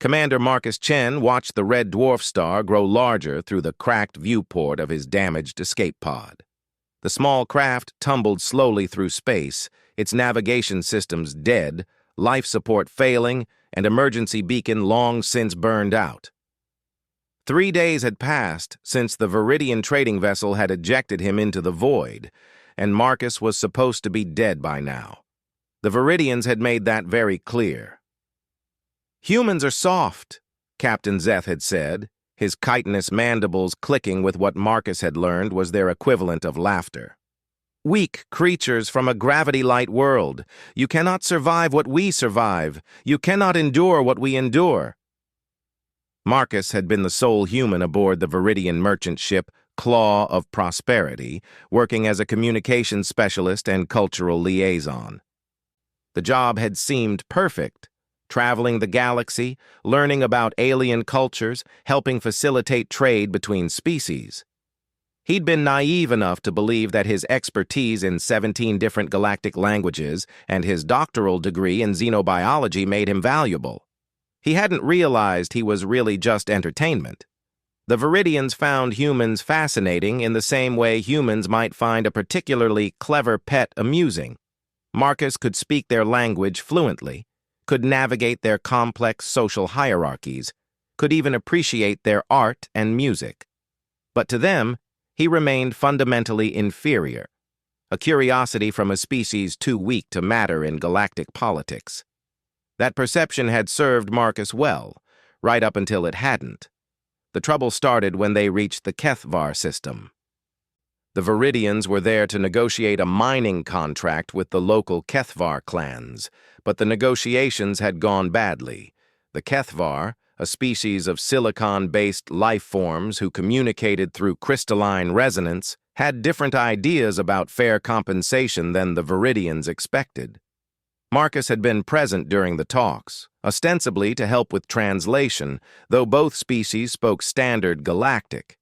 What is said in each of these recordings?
Commander Marcus Chen watched the red dwarf star grow larger through the cracked viewport of his damaged escape pod. The small craft tumbled slowly through space, its navigation systems dead, life support failing, and emergency beacon long since burned out. 3 days had passed since the Viridian trading vessel had ejected him into the void, and Marcus was supposed to be dead by now. The Viridians had made that very clear. "Humans are soft," Captain Zeth had said, his chitinous mandibles clicking with what Marcus had learned was their equivalent of laughter. "Weak creatures from a gravity-light world. You cannot survive what we survive. You cannot endure what we endure." Marcus had been the sole human aboard the Viridian merchant ship Claw of Prosperity, working as a communications specialist and cultural liaison. The job had seemed perfect. Traveling the galaxy, learning about alien cultures, helping facilitate trade between species. He'd been naive enough to believe that his expertise in 17 different galactic languages and his doctoral degree in xenobiology made him valuable. He hadn't realized he was really just entertainment. The Viridians found humans fascinating in the same way humans might find a particularly clever pet amusing. Marcus could speak their language fluently, could navigate their complex social hierarchies, could even appreciate their art and music. But to them, he remained fundamentally inferior, a curiosity from a species too weak to matter in galactic politics. That perception had served Marcus well, right up until it hadn't. The trouble started when they reached the Kethvar system. The Viridians were there to negotiate a mining contract with the local Kethvar clans, but the negotiations had gone badly. The Kethvar, a species of silicon-based life forms who communicated through crystalline resonance, had different ideas about fair compensation than the Viridians expected. Marcus had been present during the talks, ostensibly to help with translation, though both species spoke standard galactic.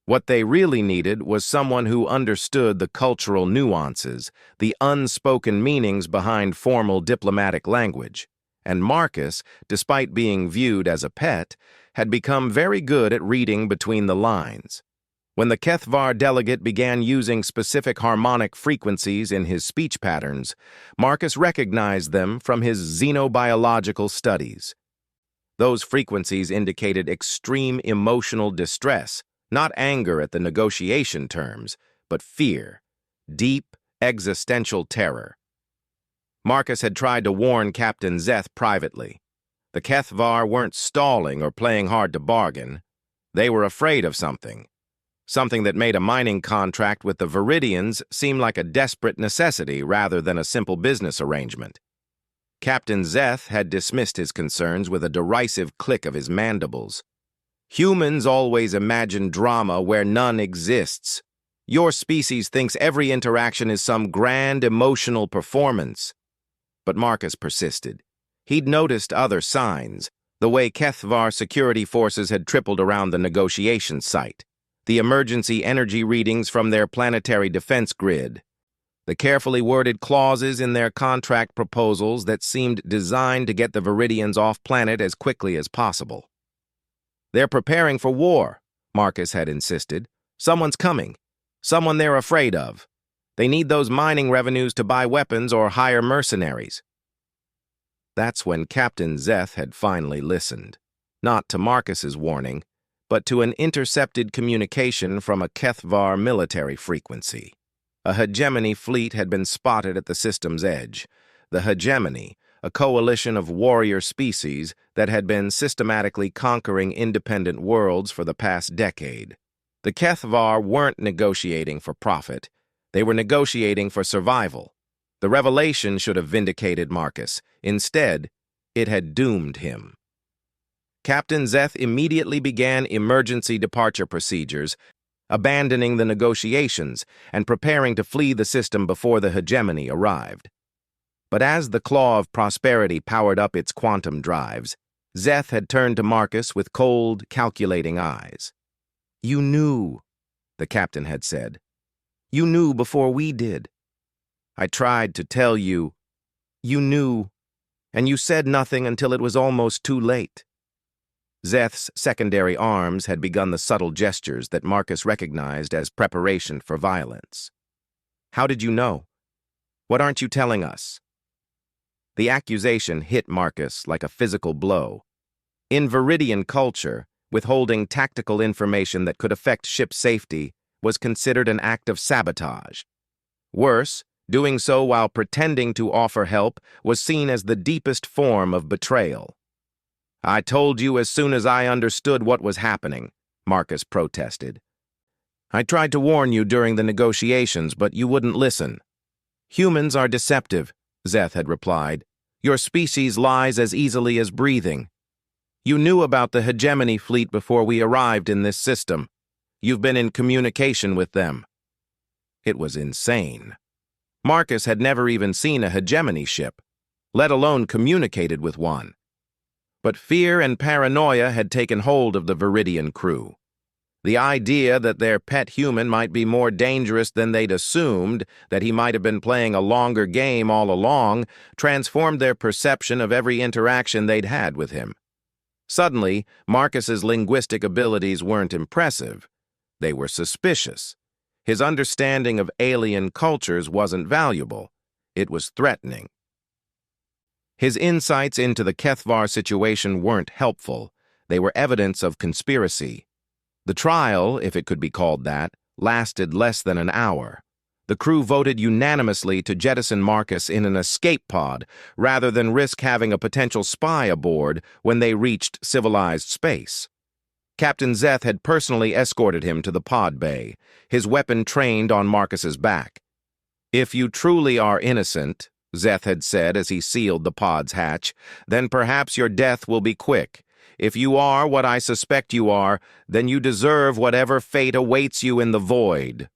What they really needed was someone who understood the cultural nuances, the unspoken meanings behind formal diplomatic language. And Marcus, despite being viewed as a pet, had become very good at reading between the lines. When the Kethvar delegate began using specific harmonic frequencies in his speech patterns, Marcus recognized them from his xenobiological studies. Those frequencies indicated extreme emotional distress, not anger at the negotiation terms, but fear, deep, existential terror. Marcus had tried to warn Captain Zeth privately. The Kethvar weren't stalling or playing hard to bargain. They were afraid of something that made a mining contract with the Viridians seem like a desperate necessity rather than a simple business arrangement. Captain Zeth had dismissed his concerns with a derisive click of his mandibles. "Humans always imagine drama where none exists. Your species thinks every interaction is some grand emotional performance." But Marcus persisted. He'd noticed other signs, the way Kethvar security forces had tripled around the negotiation site, the emergency energy readings from their planetary defense grid, the carefully worded clauses in their contract proposals that seemed designed to get the Viridians off planet as quickly as possible. "They're preparing for war," Marcus had insisted. "Someone's coming. Someone they're afraid of. They need those mining revenues to buy weapons or hire mercenaries." That's when Captain Zeth had finally listened, not to Marcus's warning, but to an intercepted communication from a Kethvar military frequency. A hegemony fleet had been spotted at the system's edge. The hegemony, a coalition of warrior species that had been systematically conquering independent worlds for the past decade. The Kethvar weren't negotiating for profit. They were negotiating for survival. The revelation should have vindicated Marcus. Instead, it had doomed him. Captain Zeth immediately began emergency departure procedures, abandoning the negotiations and preparing to flee the system before the hegemony arrived. But as the Claw of Prosperity powered up its quantum drives, Zeth had turned to Marcus with cold, calculating eyes. "You knew," the captain had said. "You knew before we did. I tried to tell you. You knew, and you said nothing until it was almost too late. Zeth's secondary arms had begun the subtle gestures that Marcus recognized as preparation for violence. "How did you know? What aren't you telling us?" The accusation hit Marcus like a physical blow. In Viridian culture, withholding tactical information that could affect ship safety was considered an act of sabotage. Worse, doing so while pretending to offer help was seen as the deepest form of betrayal. "I told you as soon as I understood what was happening," Marcus protested. "I tried to warn you during the negotiations, but you wouldn't listen." "Humans are deceptive," Zeth had replied. "Your species lies as easily as breathing. You knew about the hegemony fleet before we arrived in this system. You've been in communication with them." It was insane. Marcus had never even seen a hegemony ship, let alone communicated with one. But fear and paranoia had taken hold of the Viridian crew. The idea that their pet human might be more dangerous than they'd assumed, that he might have been playing a longer game all along, transformed their perception of every interaction they'd had with him. Suddenly, Marcus's linguistic abilities weren't impressive. They were suspicious. His understanding of alien cultures wasn't valuable. It was threatening. His insights into the Kethvar situation weren't helpful. They were evidence of conspiracy. The trial, if it could be called that, lasted less than an hour. The crew voted unanimously to jettison Marcus in an escape pod rather than risk having a potential spy aboard when they reached civilized space. Captain Zeth had personally escorted him to the pod bay, his weapon trained on Marcus's back. "If you truly are innocent," Zeth had said as he sealed the pod's hatch, "then perhaps your death will be quick. If you are what I suspect you are, then you deserve whatever fate awaits you in the void."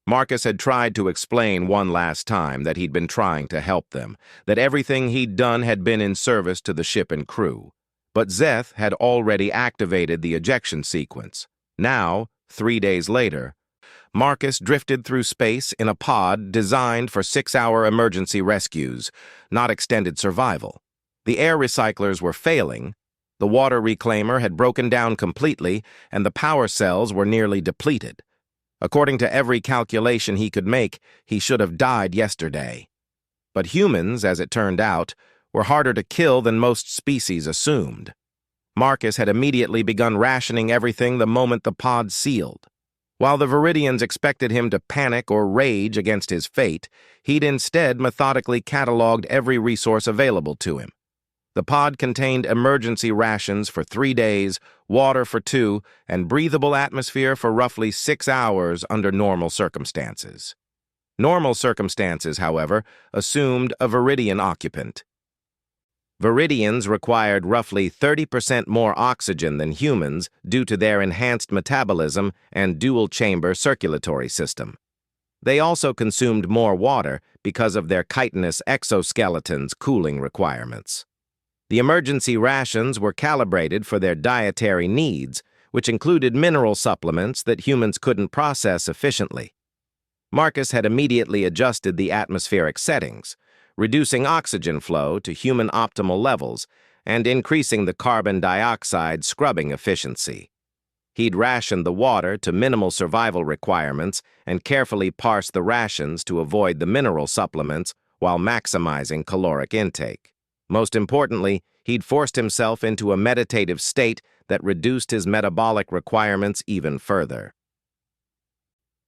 Marcus had tried to explain one last time that he'd been trying to help them, that everything he'd done had been in service to the ship and crew. But Zeth had already activated the ejection sequence. Now, 3 days later, Marcus drifted through space in a pod designed for 6-hour emergency rescues, not extended survival. The air recyclers were failing, the water reclaimer had broken down completely, and the power cells were nearly depleted. According to every calculation he could make, he should have died yesterday. But humans, as it turned out, were harder to kill than most species assumed. Marcus had immediately begun rationing everything the moment the pod sealed. While the Viridians expected him to panic or rage against his fate, he'd instead methodically cataloged every resource available to him. The pod contained emergency rations for 3 days, water for 2, and breathable atmosphere for roughly 6 hours under normal circumstances. Normal circumstances, however, assumed a Viridian occupant. Viridians required roughly 30% more oxygen than humans due to their enhanced metabolism and dual-chamber circulatory system. They also consumed more water because of their chitinous exoskeletons' cooling requirements. The emergency rations were calibrated for their dietary needs, which included mineral supplements that humans couldn't process efficiently. Marcus had immediately adjusted the atmospheric settings, reducing oxygen flow to human optimal levels and increasing the carbon dioxide scrubbing efficiency. He'd rationed the water to minimal survival requirements and carefully parsed the rations to avoid the mineral supplements while maximizing caloric intake. Most importantly, he'd forced himself into a meditative state that reduced his metabolic requirements even further.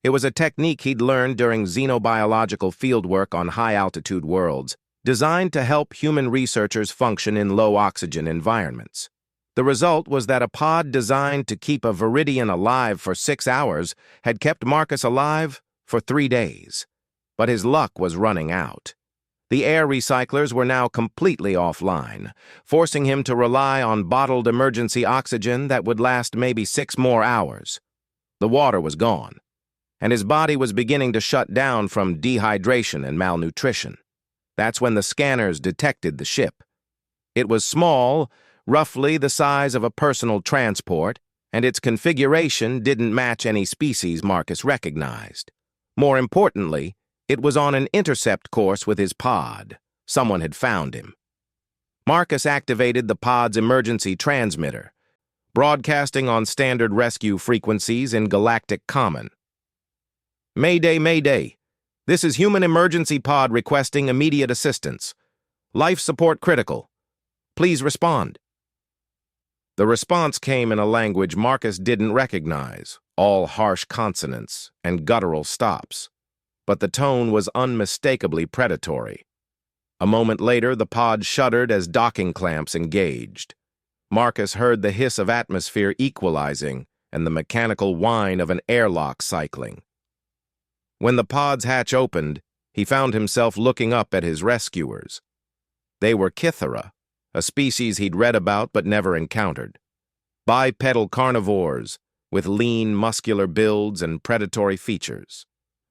It was a technique he'd learned during xenobiological fieldwork on high-altitude worlds, designed to help human researchers function in low-oxygen environments. The result was that a pod designed to keep a Viridian alive for 6 hours had kept Marcus alive for 3 days. But his luck was running out. The air recyclers were now completely offline, forcing him to rely on bottled emergency oxygen that would last maybe 6 more hours. The water was gone, and his body was beginning to shut down from dehydration and malnutrition. That's when the scanners detected the ship. It was small, roughly the size of a personal transport, and its configuration didn't match any species Marcus recognized. More importantly, it was on an intercept course with his pod. Someone had found him. Marcus activated the pod's emergency transmitter, broadcasting on standard rescue frequencies in galactic common. Mayday, Mayday. This is Human Emergency Pod requesting immediate assistance. Life support critical. Please respond. The response came in a language Marcus didn't recognize, all harsh consonants and guttural stops. But the tone was unmistakably predatory. A moment later, the pod shuddered as docking clamps engaged. Marcus heard the hiss of atmosphere equalizing and the mechanical whine of an airlock cycling. When the pod's hatch opened, he found himself looking up at his rescuers. They were Kythera, a species he'd read about but never encountered. Bipedal carnivores, with lean, muscular builds and predatory features.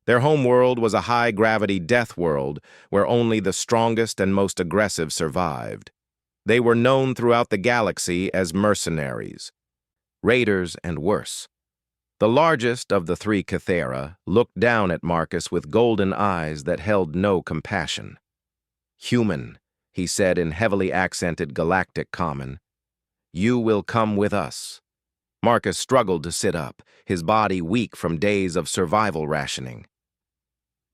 Their homeworld was a high-gravity death world where only the strongest and most aggressive survived. They were known throughout the galaxy as mercenaries, raiders and worse. The largest of the three Kythera looked down at Marcus with golden eyes that held no compassion. "Human," he said in heavily accented galactic common, "you will come with us." Marcus struggled to sit up, his body weak from days of survival rationing.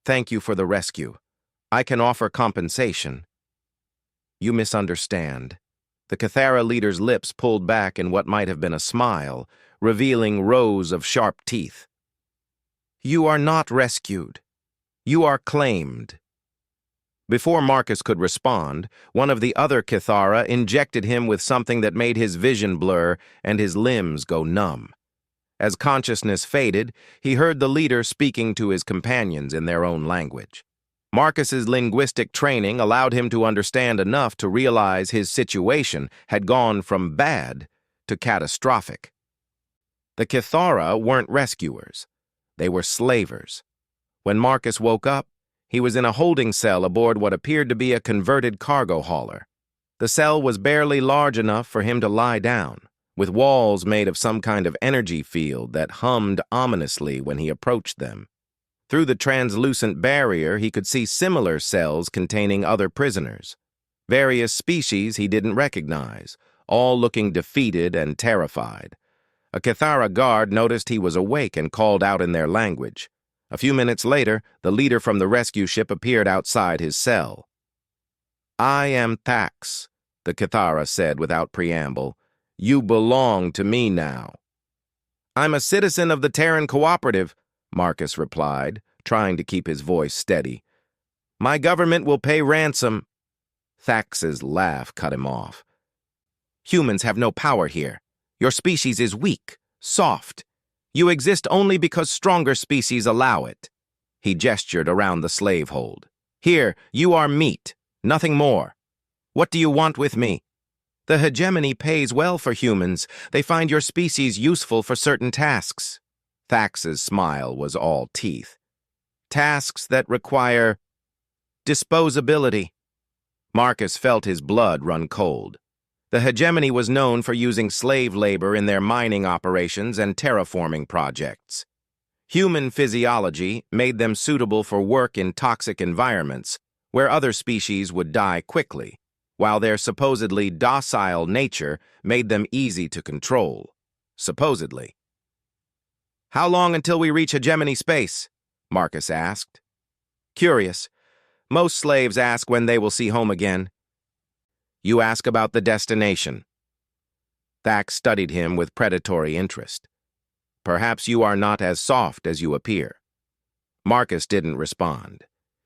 "Thank you for the rescue. I can offer compensation." "You misunderstand." The Kythera leader's lips pulled back in what might have been a smile, revealing rows of sharp teeth. "You are not rescued. You are claimed." Before Marcus could respond, one of the other Kythera injected him with something that made his vision blur and his limbs go numb. As consciousness faded, he heard the leader speaking to his companions in their own language. Marcus's linguistic training allowed him to understand enough to realize his situation had gone from bad to catastrophic. The Kythera weren't rescuers. They were slavers. When Marcus woke up, he was in a holding cell aboard what appeared to be a converted cargo hauler. The cell was barely large enough for him to lie down, with walls made of some kind of energy field that hummed ominously when he approached them. Through the translucent barrier, he could see similar cells containing other prisoners. Various species he didn't recognize, all looking defeated and terrified. A Kythera guard noticed he was awake and called out in their language. A few minutes later, the leader from the rescue ship appeared outside his cell. "I am Thax," the Kythera said without preamble. "You belong to me now." "I'm a citizen of the Terran Cooperative," Marcus replied, trying to keep his voice steady. "My government will pay ransom." Thax's laugh cut him off. "Humans have no power here. Your species is weak, soft. You exist only because stronger species allow it." He gestured around the slave hold. "Here, you are meat, nothing more. What do you want with me?" "The hegemony pays well for humans. They find your species useful for certain tasks." Thax's smile was all teeth. "Tasks that require disposability." Marcus felt his blood run cold. The hegemony was known for using slave labor in their mining operations and terraforming projects. Human physiology made them suitable for work in toxic environments, where other species would die quickly, while their supposedly docile nature made them easy to control. Supposedly. "How long until we reach hegemony space?" Marcus asked. "Curious. Most slaves ask when they will see home again." "You ask about the destination." Thax studied him with predatory interest. "Perhaps you are not as soft as you appear." Marcus didn't respond.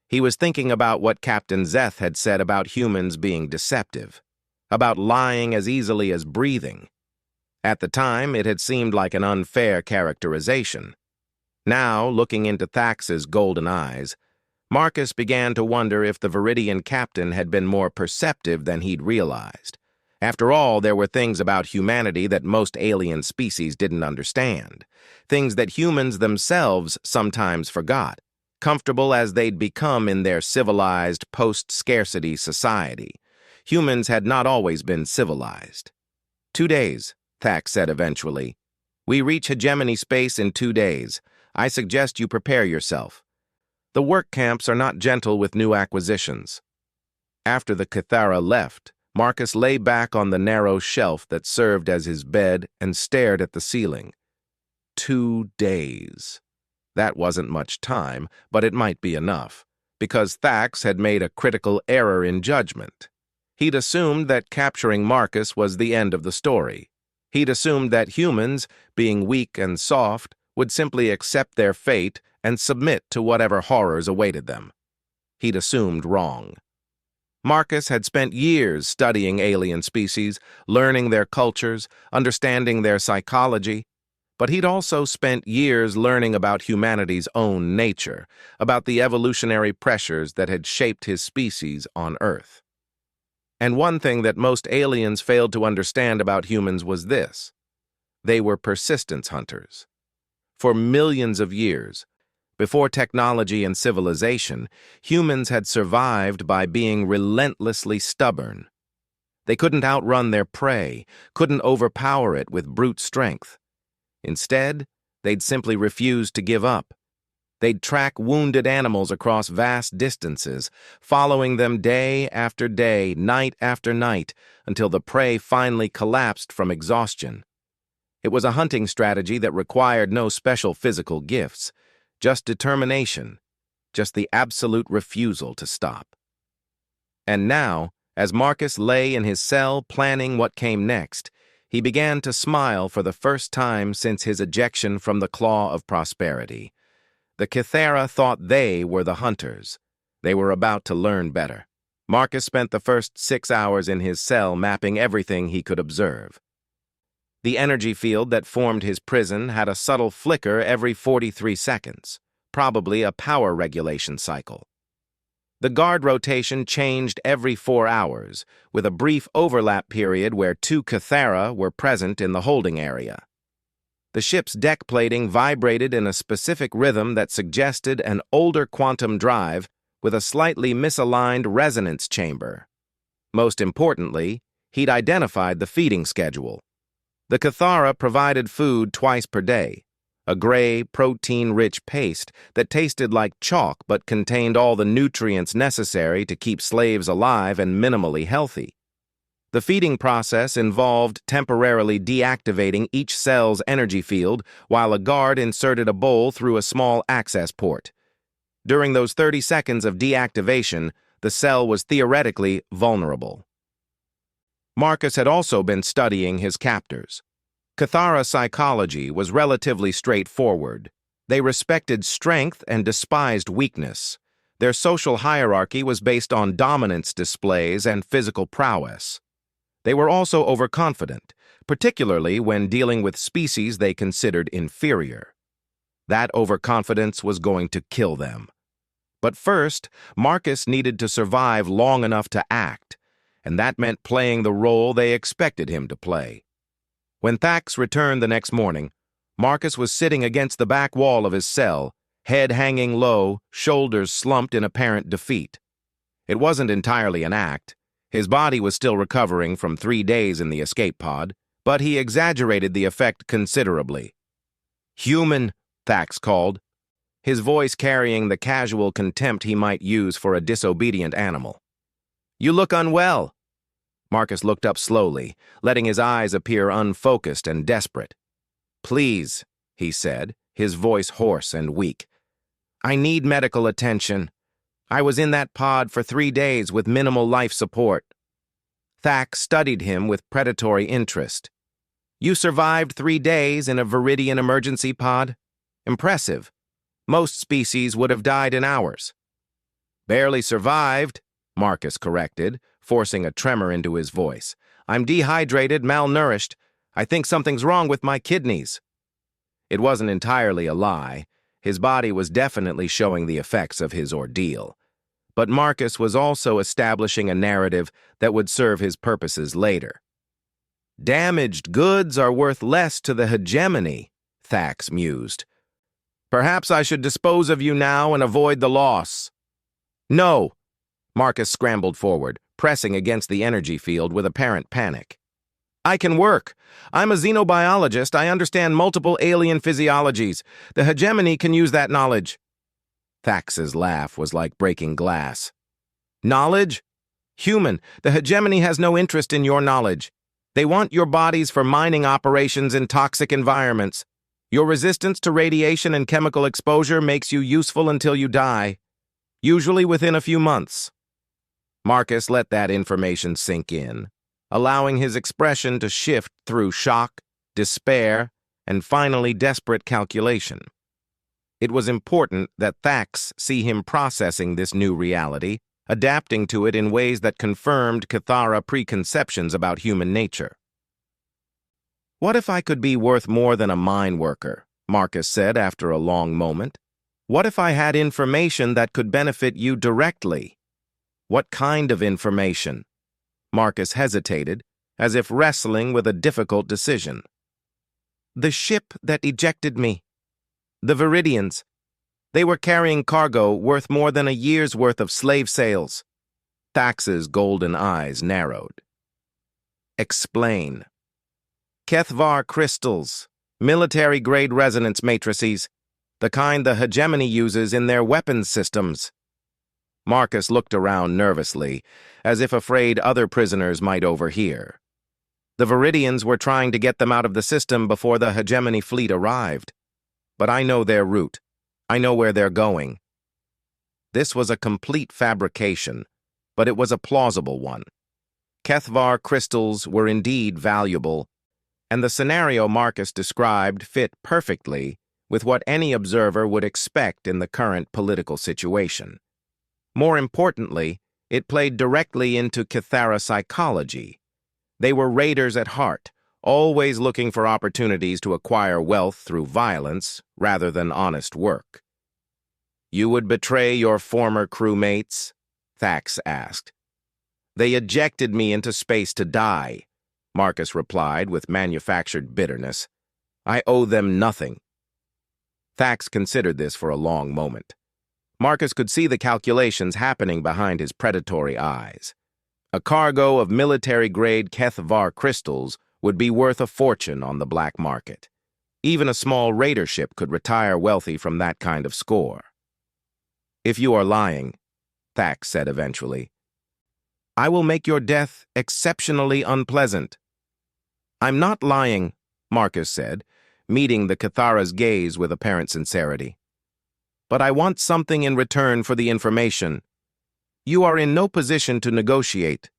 He was thinking about what Captain Zeth had said about humans being deceptive, about lying as easily as breathing. At the time, it had seemed like an unfair characterization. Now, looking into Thax's golden eyes, Marcus began to wonder if the Viridian captain had been more perceptive than he'd realized. After all, there were things about humanity that most alien species didn't understand, things that humans themselves sometimes forgot, comfortable as they'd become in their civilized, post-scarcity society. Humans had not always been civilized. 2 days, Thax said eventually. "We reach hegemony space in 2 days. I suggest you prepare yourself. The work camps are not gentle with new acquisitions." After the Kythera left, Marcus lay back on the narrow shelf that served as his bed and stared at the ceiling. 2 days. That wasn't much time, but it might be enough, because Thax had made a critical error in judgment. He'd assumed that capturing Marcus was the end of the story. He'd assumed that humans, being weak and soft, would simply accept their fate and submit to whatever horrors awaited them. He'd assumed wrong. Marcus had spent years studying alien species, learning their cultures, understanding their psychology, but he'd also spent years learning about humanity's own nature, about the evolutionary pressures that had shaped his species on Earth. And one thing that most aliens failed to understand about humans was this: they were persistence hunters. For millions of years, before technology and civilization, humans had survived by being relentlessly stubborn. They couldn't outrun their prey, couldn't overpower it with brute strength. Instead, they'd simply refuse to give up. They'd track wounded animals across vast distances, following them day after day, night after night, until the prey finally collapsed from exhaustion. It was a hunting strategy that required no special physical gifts, just determination, just the absolute refusal to stop. And now, as Marcus lay in his cell planning what came next, he began to smile for the first time since his ejection from the claw of prosperity. The Kythera thought they were the hunters. They were about to learn better. Marcus spent the first 6 hours in his cell mapping everything he could observe. The energy field that formed his prison had a subtle flicker every 43 seconds, probably a power regulation cycle. The guard rotation changed every 4 hours, with a brief overlap period where 2 Kythera were present in the holding area. The ship's deck plating vibrated in a specific rhythm that suggested an older quantum drive with a slightly misaligned resonance chamber. Most importantly, he'd identified the feeding schedule. The Kythera provided food twice per day, a gray, protein-rich paste that tasted like chalk but contained all the nutrients necessary to keep slaves alive and minimally healthy. The feeding process involved temporarily deactivating each cell's energy field while a guard inserted a bowl through a small access port. During those 30 seconds of deactivation, the cell was theoretically vulnerable. Marcus had also been studying his captors. Kythera psychology was relatively straightforward. They respected strength and despised weakness. Their social hierarchy was based on dominance displays and physical prowess. They were also overconfident, particularly when dealing with species they considered inferior. That overconfidence was going to kill them. But first, Marcus needed to survive long enough to act, and that meant playing the role they expected him to play. When Thax returned the next morning, Marcus was sitting against the back wall of his cell, head hanging low, shoulders slumped in apparent defeat. It wasn't entirely an act. His body was still recovering from 3 days in the escape pod, but he exaggerated the effect considerably. "Human," Thax called, his voice carrying the casual contempt he might use for a disobedient animal. "You look unwell." Marcus looked up slowly, letting his eyes appear unfocused and desperate. "Please," he said, his voice hoarse and weak. "I need medical attention. I was in that pod for 3 days with minimal life support." Thax studied him with predatory interest. "You survived 3 days in a Viridian emergency pod? Impressive. Most species would have died in hours." "Barely survived," Marcus corrected, forcing a tremor into his voice. "I'm dehydrated, malnourished. I think something's wrong with my kidneys." It wasn't entirely a lie. His body was definitely showing the effects of his ordeal. But Marcus was also establishing a narrative that would serve his purposes later. "Damaged goods are worth less to the hegemony," Thax mused. "Perhaps I should dispose of you now and avoid the loss." "No!" Marcus scrambled forward, pressing against the energy field with apparent panic. "I can work. I'm a xenobiologist. I understand multiple alien physiologies. The hegemony can use that knowledge." Thax's laugh was like breaking glass. "Knowledge? Human, the hegemony has no interest in your knowledge. They want your bodies for mining operations in toxic environments. Your resistance to radiation and chemical exposure makes you useful until you die, usually within a few months. Marcus let that information sink in, allowing his expression to shift through shock, despair, and finally desperate calculation. It was important that Thax see him processing this new reality, adapting to it in ways that confirmed Cathara preconceptions about human nature. "What if I could be worth more than a mine worker?" Marcus said after a long moment. "What if I had information that could benefit you directly?" "What kind of information?" Marcus hesitated, as if wrestling with a difficult decision. "The ship that ejected me. The Viridians. They were carrying cargo worth more than a year's worth of slave sales." Thax's golden eyes narrowed. "Explain." "HFY crystals, military-grade resonance matrices, the kind the hegemony uses in their weapons systems." Marcus looked around nervously, as if afraid other prisoners might overhear. "The Viridians were trying to get them out of the system before the hegemony fleet arrived. But I know their route. I know where they're going." This was a complete fabrication, but it was a plausible one. HFY crystals were indeed valuable, and the scenario Marcus described fit perfectly with what any observer would expect in the current political situation. More importantly, it played directly into Cathara psychology. They were raiders at heart, always looking for opportunities to acquire wealth through violence rather than honest work. "You would betray your former crewmates?" Thax asked. "They ejected me into space to die," Marcus replied with manufactured bitterness. "I owe them nothing." Thax considered this for a long moment. Marcus could see the calculations happening behind his predatory eyes. A cargo of military-grade HFY crystals would be worth a fortune on the black market. Even a small raider ship could retire wealthy from that kind of score. "If you are lying," Thax said eventually, "I will make your death exceptionally unpleasant." "I'm not lying," Marcus said, meeting the Cathara's gaze with apparent sincerity. "But I want something in return for the information. You are in no position to negotiate.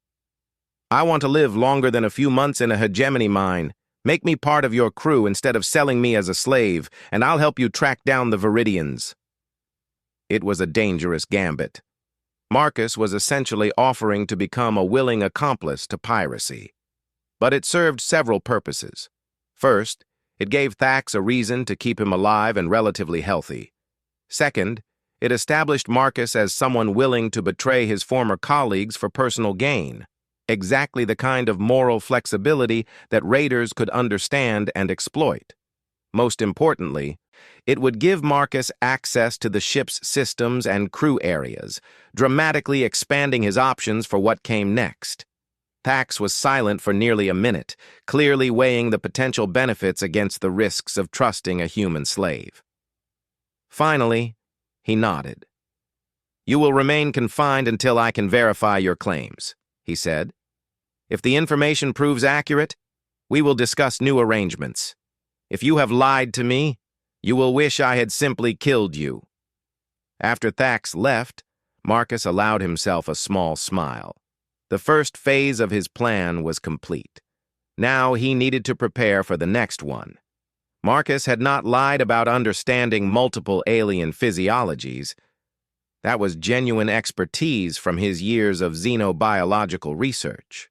I want to live longer than a few months in a hegemony mine. Make me part of your crew instead of selling me as a slave, and I'll help you track down the Viridians." It was a dangerous gambit. Marcus was essentially offering to become a willing accomplice to piracy. But it served several purposes. First, it gave Thax a reason to keep him alive and relatively healthy. Second, it established Marcus as someone willing to betray his former colleagues for personal gain, exactly the kind of moral flexibility that raiders could understand and exploit. Most importantly, it would give Marcus access to the ship's systems and crew areas, dramatically expanding his options for what came next. Thax was silent for nearly a minute, clearly weighing the potential benefits against the risks of trusting a human slave. Finally, he nodded. "You will remain confined until I can verify your claims," he said. "If the information proves accurate, we will discuss new arrangements. If you have lied to me, you will wish I had simply killed you." After Thax left, Marcus allowed himself a small smile. The first phase of his plan was complete. Now he needed to prepare for the next one. Marcus had not lied about understanding multiple alien physiologies. That was genuine expertise from his years of xenobiological research.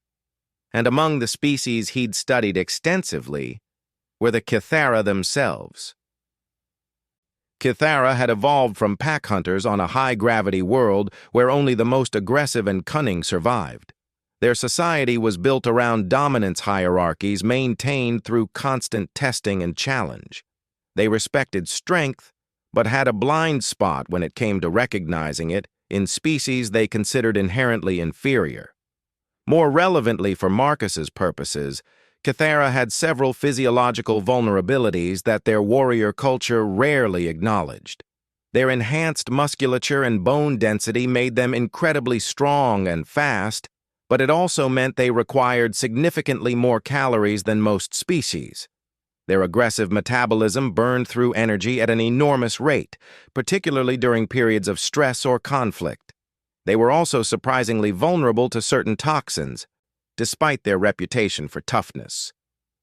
And among the species he'd studied extensively were the Cathara themselves. Cathara had evolved from pack hunters on a high-gravity world where only the most aggressive and cunning survived. Their society was built around dominance hierarchies maintained through constant testing and challenge. They respected strength, but had a blind spot when it came to recognizing it in species they considered inherently inferior. More relevantly for Marcus's purposes, Cathara had several physiological vulnerabilities that their warrior culture rarely acknowledged. Their enhanced musculature and bone density made them incredibly strong and fast, but it also meant they required significantly more calories than most species. Their aggressive metabolism burned through energy at an enormous rate, particularly during periods of stress or conflict. They were also surprisingly vulnerable to certain toxins, despite their reputation for toughness.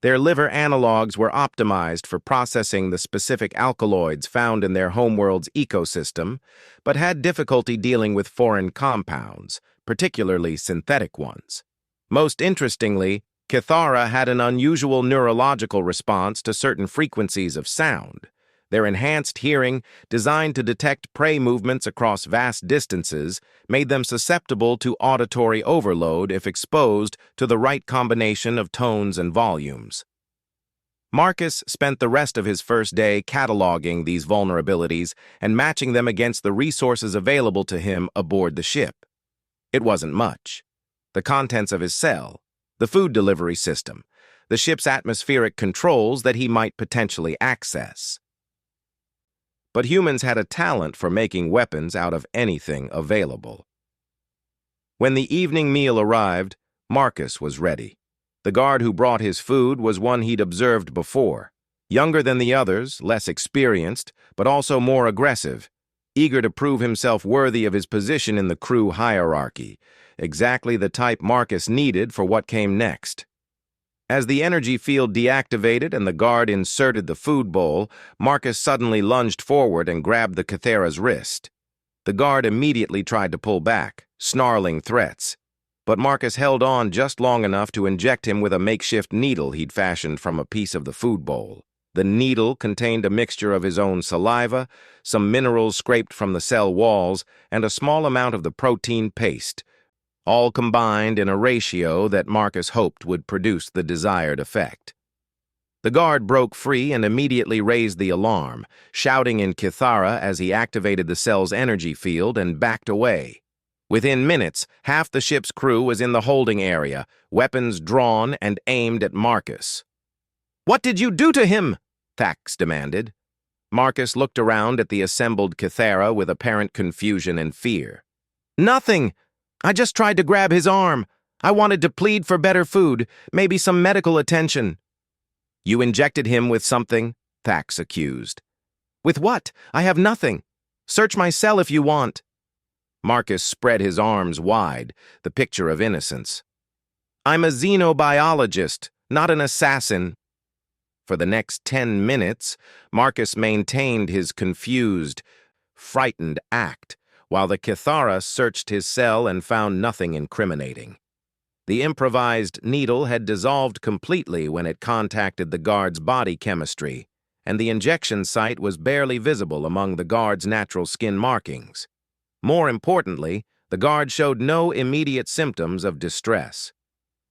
Their liver analogs were optimized for processing the specific alkaloids found in their homeworld's ecosystem, but had difficulty dealing with foreign compounds, particularly synthetic ones. Most interestingly, Kithara had an unusual neurological response to certain frequencies of sound. Their enhanced hearing, designed to detect prey movements across vast distances, made them susceptible to auditory overload if exposed to the right combination of tones and volumes. Marcus spent the rest of his first day cataloging these vulnerabilities and matching them against the resources available to him aboard the ship. It wasn't much. The contents of his cell, the food delivery system, the ship's atmospheric controls that he might potentially access. But humans had a talent for making weapons out of anything available. When the evening meal arrived, Marcus was ready. The guard who brought his food was one he'd observed before. Younger than the others, less experienced, but also more aggressive, eager to prove himself worthy of his position in the crew hierarchy, exactly the type Marcus needed for what came next. As the energy field deactivated and the guard inserted the food bowl, Marcus suddenly lunged forward and grabbed the Kithara's wrist. The guard immediately tried to pull back, snarling threats, but Marcus held on just long enough to inject him with a makeshift needle he'd fashioned from a piece of the food bowl. The needle contained a mixture of his own saliva, some minerals scraped from the cell walls, and a small amount of the protein paste, all combined in a ratio that Marcus hoped would produce the desired effect. The guard broke free and immediately raised the alarm, shouting in Kithara as he activated the cell's energy field and backed away. Within minutes, half the ship's crew was in the holding area, weapons drawn and aimed at Marcus. "What did you do to him?" Thax demanded. Marcus looked around at the assembled Kithara with apparent confusion and fear. "Nothing. I just tried to grab his arm. I wanted to plead for better food, maybe some medical attention." "You injected him with something?" Thax accused. "With what? I have nothing. Search my cell if you want." Marcus spread his arms wide, the picture of innocence. "I'm a xenobiologist, not an assassin." For the next 10 minutes, Marcus maintained his confused, frightened act, while the Kithara searched his cell and found nothing incriminating. The improvised needle had dissolved completely when it contacted the guard's body chemistry, and the injection site was barely visible among the guard's natural skin markings. More importantly, the guard showed no immediate symptoms of distress.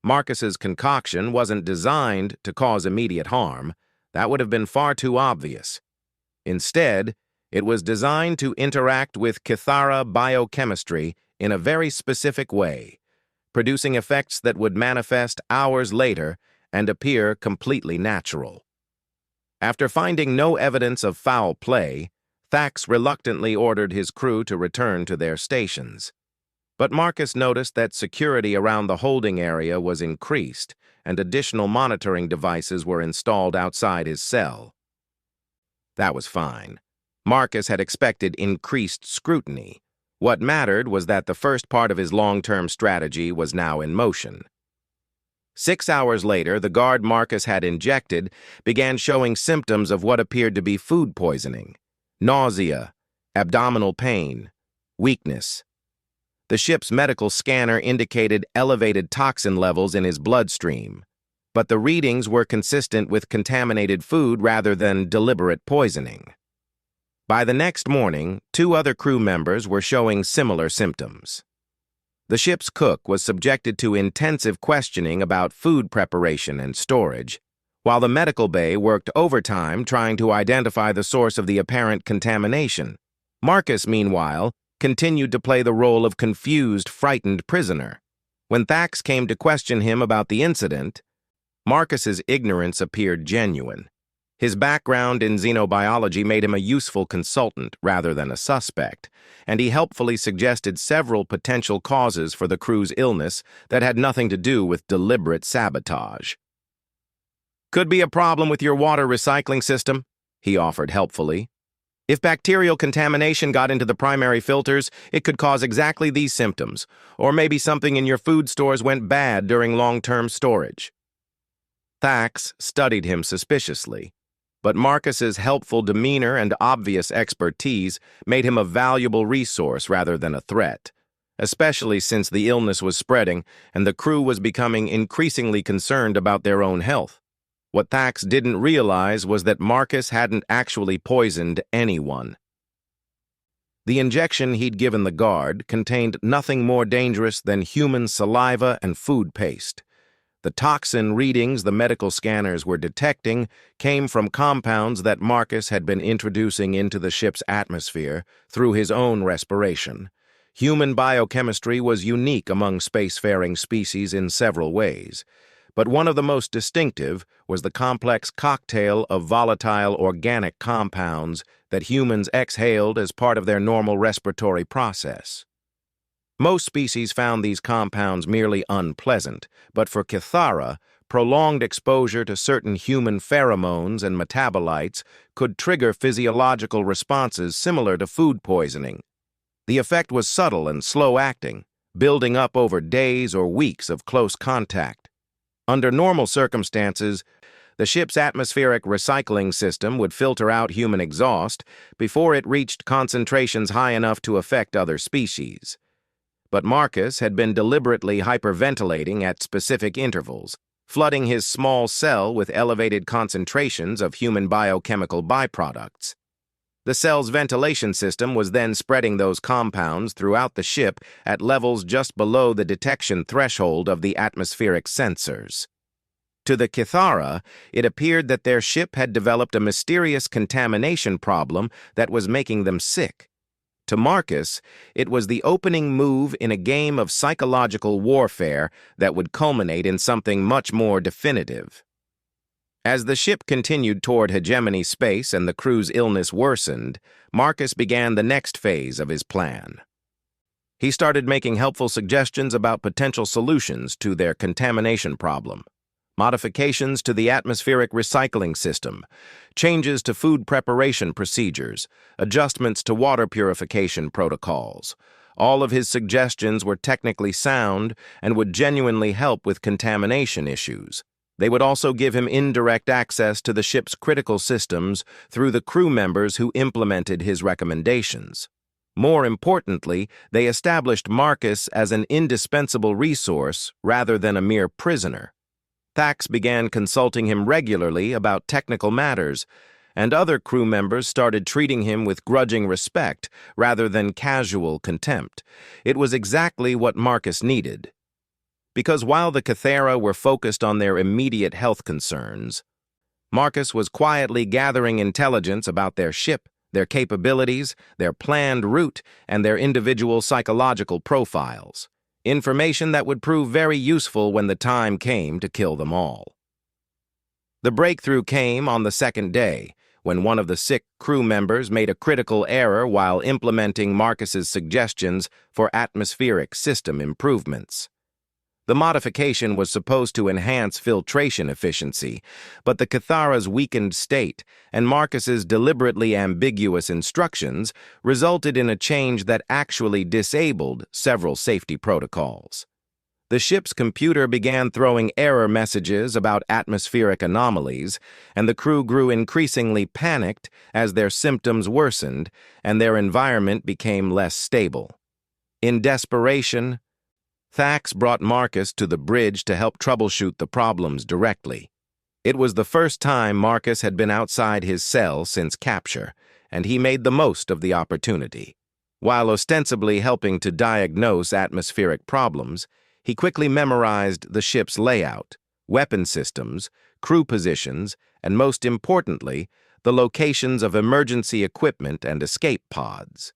Marcus's concoction wasn't designed to cause immediate harm. That would have been far too obvious. Instead, it was designed to interact with Kithara biochemistry in a very specific way, producing effects that would manifest hours later and appear completely natural. After finding no evidence of foul play, Thax reluctantly ordered his crew to return to their stations. But Marcus noticed that security around the holding area was increased, and additional monitoring devices were installed outside his cell. That was fine. Marcus had expected increased scrutiny. What mattered was that the first part of his long-term strategy was now in motion. 6 hours later, the guard Marcus had injected began showing symptoms of what appeared to be food poisoning: nausea, abdominal pain, weakness. The ship's medical scanner indicated elevated toxin levels in his bloodstream, but the readings were consistent with contaminated food rather than deliberate poisoning. By the next morning, 2 other crew members were showing similar symptoms. The ship's cook was subjected to intensive questioning about food preparation and storage, while the medical bay worked overtime trying to identify the source of the apparent contamination. Marcus, meanwhile, continued to play the role of confused, frightened prisoner. When Thax came to question him about the incident, Marcus's ignorance appeared genuine. His background in xenobiology made him a useful consultant rather than a suspect, and he helpfully suggested several potential causes for the crew's illness that had nothing to do with deliberate sabotage. "Could be a problem with your water recycling system," he offered helpfully. "If bacterial contamination got into the primary filters, it could cause exactly these symptoms, or maybe something in your food stores went bad during long-term storage." Thax studied him suspiciously, but Marcus's helpful demeanor and obvious expertise made him a valuable resource rather than a threat, especially since the illness was spreading and the crew was becoming increasingly concerned about their own health. What Thax didn't realize was that Marcus hadn't actually poisoned anyone. The injection he'd given the guard contained nothing more dangerous than human saliva and food paste. The toxin readings the medical scanners were detecting came from compounds that Marcus had been introducing into the ship's atmosphere through his own respiration. Human biochemistry was unique among spacefaring species in several ways, but one of the most distinctive was the complex cocktail of volatile organic compounds that humans exhaled as part of their normal respiratory process. Most species found these compounds merely unpleasant, but for Kithara, prolonged exposure to certain human pheromones and metabolites could trigger physiological responses similar to food poisoning. The effect was subtle and slow-acting, building up over days or weeks of close contact. Under normal circumstances, the ship's atmospheric recycling system would filter out human exhaust before it reached concentrations high enough to affect other species. But Marcus had been deliberately hyperventilating at specific intervals, flooding his small cell with elevated concentrations of human biochemical byproducts. The cell's ventilation system was then spreading those compounds throughout the ship at levels just below the detection threshold of the atmospheric sensors. To the Kithara, it appeared that their ship had developed a mysterious contamination problem that was making them sick. To Marcus, it was the opening move in a game of psychological warfare that would culminate in something much more definitive. As the ship continued toward hegemony space and the crew's illness worsened, Marcus began the next phase of his plan. He started making helpful suggestions about potential solutions to their contamination problem. Modifications to the atmospheric recycling system, changes to food preparation procedures, adjustments to water purification protocols. All of his suggestions were technically sound and would genuinely help with contamination issues. They would also give him indirect access to the ship's critical systems through the crew members who implemented his recommendations. More importantly, they established Marcus as an indispensable resource rather than a mere prisoner. Thax began consulting him regularly about technical matters, and other crew members started treating him with grudging respect rather than casual contempt. It was exactly what Marcus needed. Because while the Kithara were focused on their immediate health concerns, Marcus was quietly gathering intelligence about their ship, their capabilities, their planned route, and their individual psychological profiles. Information that would prove very useful when the time came to kill them all. The breakthrough came on the second day, when one of the sick crew members made a critical error while implementing Marcus's suggestions for atmospheric system improvements. The modification was supposed to enhance filtration efficiency, but the Kithara's weakened state and Marcus's deliberately ambiguous instructions resulted in a change that actually disabled several safety protocols. The ship's computer began throwing error messages about atmospheric anomalies, and the crew grew increasingly panicked as their symptoms worsened and their environment became less stable. In desperation, Thax brought Marcus to the bridge to help troubleshoot the problems directly. It was the first time Marcus had been outside his cell since capture, and he made the most of the opportunity. While ostensibly helping to diagnose atmospheric problems, he quickly memorized the ship's layout, weapon systems, crew positions, and most importantly, the locations of emergency equipment and escape pods.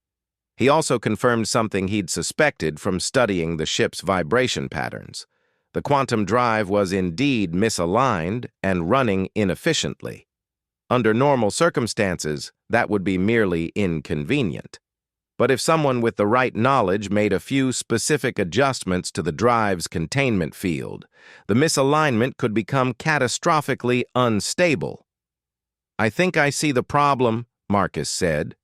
He also confirmed something he'd suspected from studying the ship's vibration patterns. The quantum drive was indeed misaligned and running inefficiently. Under normal circumstances, that would be merely inconvenient. But if someone with the right knowledge made a few specific adjustments to the drive's containment field, the misalignment could become catastrophically unstable. "I think I see the problem," Marcus said,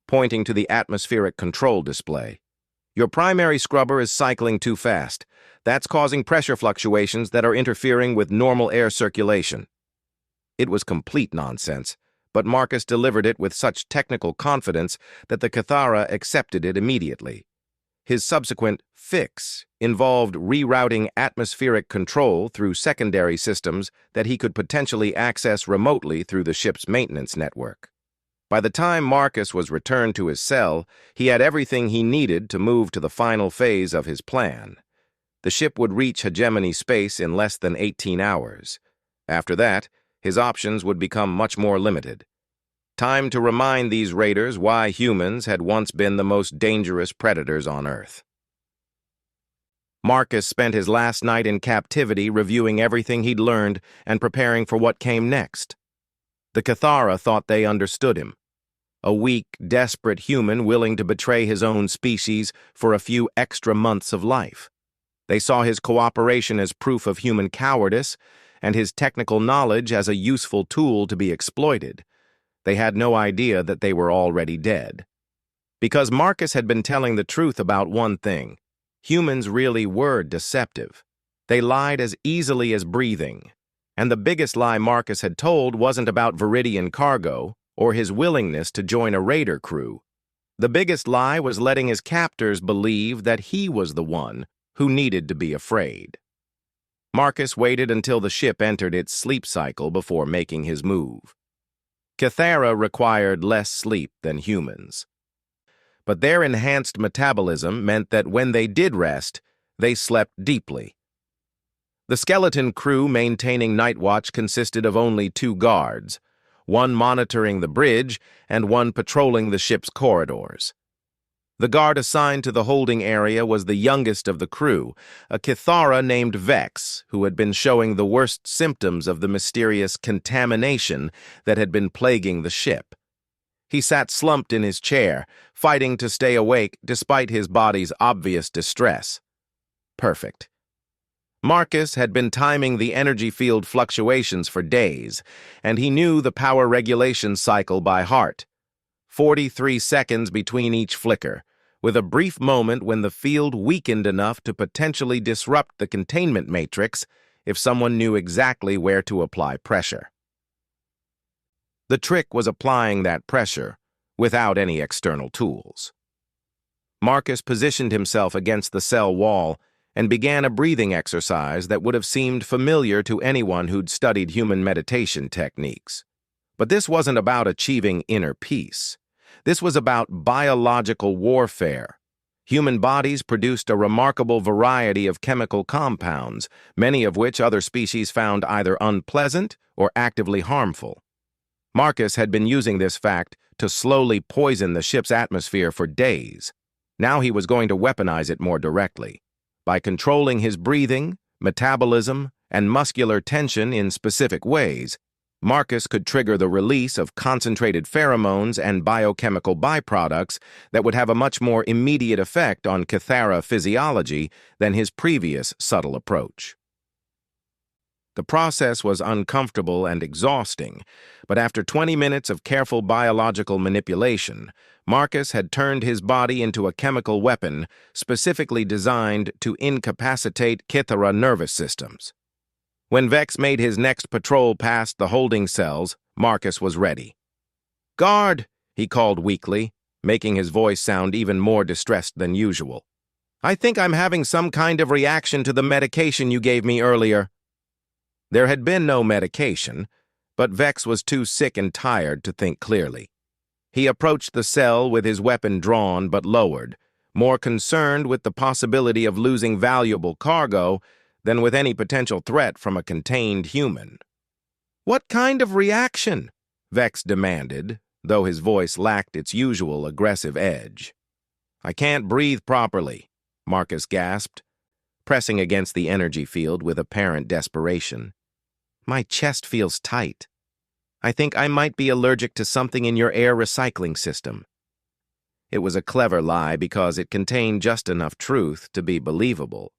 pointing to the atmospheric control display. "Your primary scrubber is cycling too fast. That's causing pressure fluctuations that are interfering with normal air circulation." It was complete nonsense, but Marcus delivered it with such technical confidence that the Cathara accepted it immediately. His subsequent fix involved rerouting atmospheric control through secondary systems that he could potentially access remotely through the ship's maintenance network. By the time Marcus was returned to his cell, he had everything he needed to move to the final phase of his plan. The ship would reach hegemony space in less than 18 hours. After that, his options would become much more limited. Time to remind these raiders why humans had once been the most dangerous predators on Earth. Marcus spent his last night in captivity reviewing everything he'd learned and preparing for what came next. The Cathara thought they understood him. A weak, desperate human willing to betray his own species for a few extra months of life. They saw his cooperation as proof of human cowardice and his technical knowledge as a useful tool to be exploited. They had no idea that they were already dead. Because Marcus had been telling the truth about one thing: humans really were deceptive. They lied as easily as breathing. And the biggest lie Marcus had told wasn't about Viridian cargo or his willingness to join a raider crew. The biggest lie was letting his captors believe that he was the one who needed to be afraid. Marcus waited until the ship entered its sleep cycle before making his move. Cathara required less sleep than humans. But their enhanced metabolism meant that when they did rest, they slept deeply. The skeleton crew maintaining night watch consisted of only 2 guards, one monitoring the bridge and one patrolling the ship's corridors. The guard assigned to the holding area was the youngest of the crew, a Cathara named Vex, who had been showing the worst symptoms of the mysterious contamination that had been plaguing the ship. He sat slumped in his chair, fighting to stay awake despite his body's obvious distress. Perfect. Marcus had been timing the energy field fluctuations for days, and he knew the power regulation cycle by heart. 43 seconds between each flicker, with a brief moment when the field weakened enough to potentially disrupt the containment matrix if someone knew exactly where to apply pressure. The trick was applying that pressure without any external tools. Marcus positioned himself against the cell wall and began a breathing exercise that would have seemed familiar to anyone who'd studied human meditation techniques. But this wasn't about achieving inner peace. This was about biological warfare. Human bodies produced a remarkable variety of chemical compounds, many of which other species found either unpleasant or actively harmful. Marcus had been using this fact to slowly poison the ship's atmosphere for days. Now he was going to weaponize it more directly. By controlling his breathing, metabolism, and muscular tension in specific ways, Marcus could trigger the release of concentrated pheromones and biochemical byproducts that would have a much more immediate effect on Cathara physiology than his previous subtle approach. The process was uncomfortable and exhausting, but after 20 minutes of careful biological manipulation, Marcus had turned his body into a chemical weapon specifically designed to incapacitate Cathara nervous systems. When Vex made his next patrol past the holding cells, Marcus was ready. "Guard," he called weakly, making his voice sound even more distressed than usual. "I think I'm having some kind of reaction to the medication you gave me earlier." There had been no medication, but Vex was too sick and tired to think clearly. He approached the cell with his weapon drawn but lowered, more concerned with the possibility of losing valuable cargo than with any potential threat from a contained human. "What kind of reaction?" Vex demanded, though his voice lacked its usual aggressive edge. "I can't breathe properly," Marcus gasped, pressing against the energy field with apparent desperation. "My chest feels tight." I think I might be allergic to something in your air recycling system. It was a clever lie because it contained just enough truth to be believable.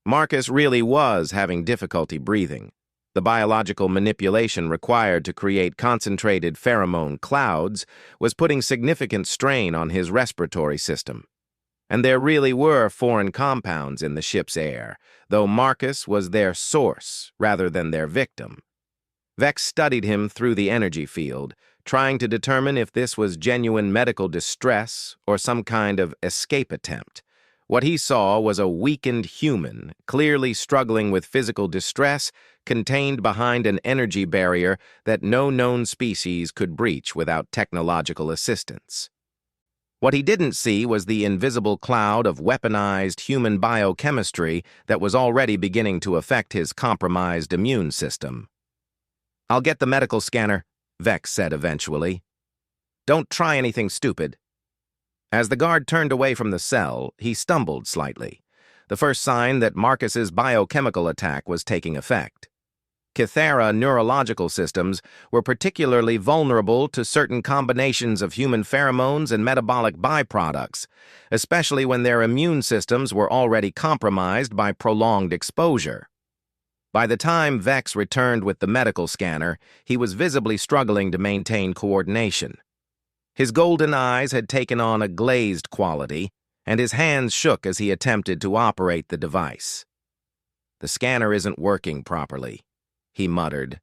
Marcus really was having difficulty breathing. The biological manipulation required to create concentrated pheromone clouds was putting significant strain on his respiratory system. And there really were foreign compounds in the ship's air, though Marcus was their source rather than their victim. Vex studied him through the energy field, trying to determine if this was genuine medical distress or some kind of escape attempt. What he saw was a weakened human, clearly struggling with physical distress, contained behind an energy barrier that no known species could breach without technological assistance. What he didn't see was the invisible cloud of weaponized human biochemistry that was already beginning to affect his compromised immune system. "I'll get the medical scanner," Vex said eventually. "Don't try anything stupid." As the guard turned away from the cell, he stumbled slightly, the first sign that Marcus's biochemical attack was taking effect. Kythera neurological systems were particularly vulnerable to certain combinations of human pheromones and metabolic byproducts, especially when their immune systems were already compromised by prolonged exposure. By the time Vex returned with the medical scanner, he was visibly struggling to maintain coordination. His golden eyes had taken on a glazed quality, and his hands shook as he attempted to operate the device. "The scanner isn't working properly," he muttered,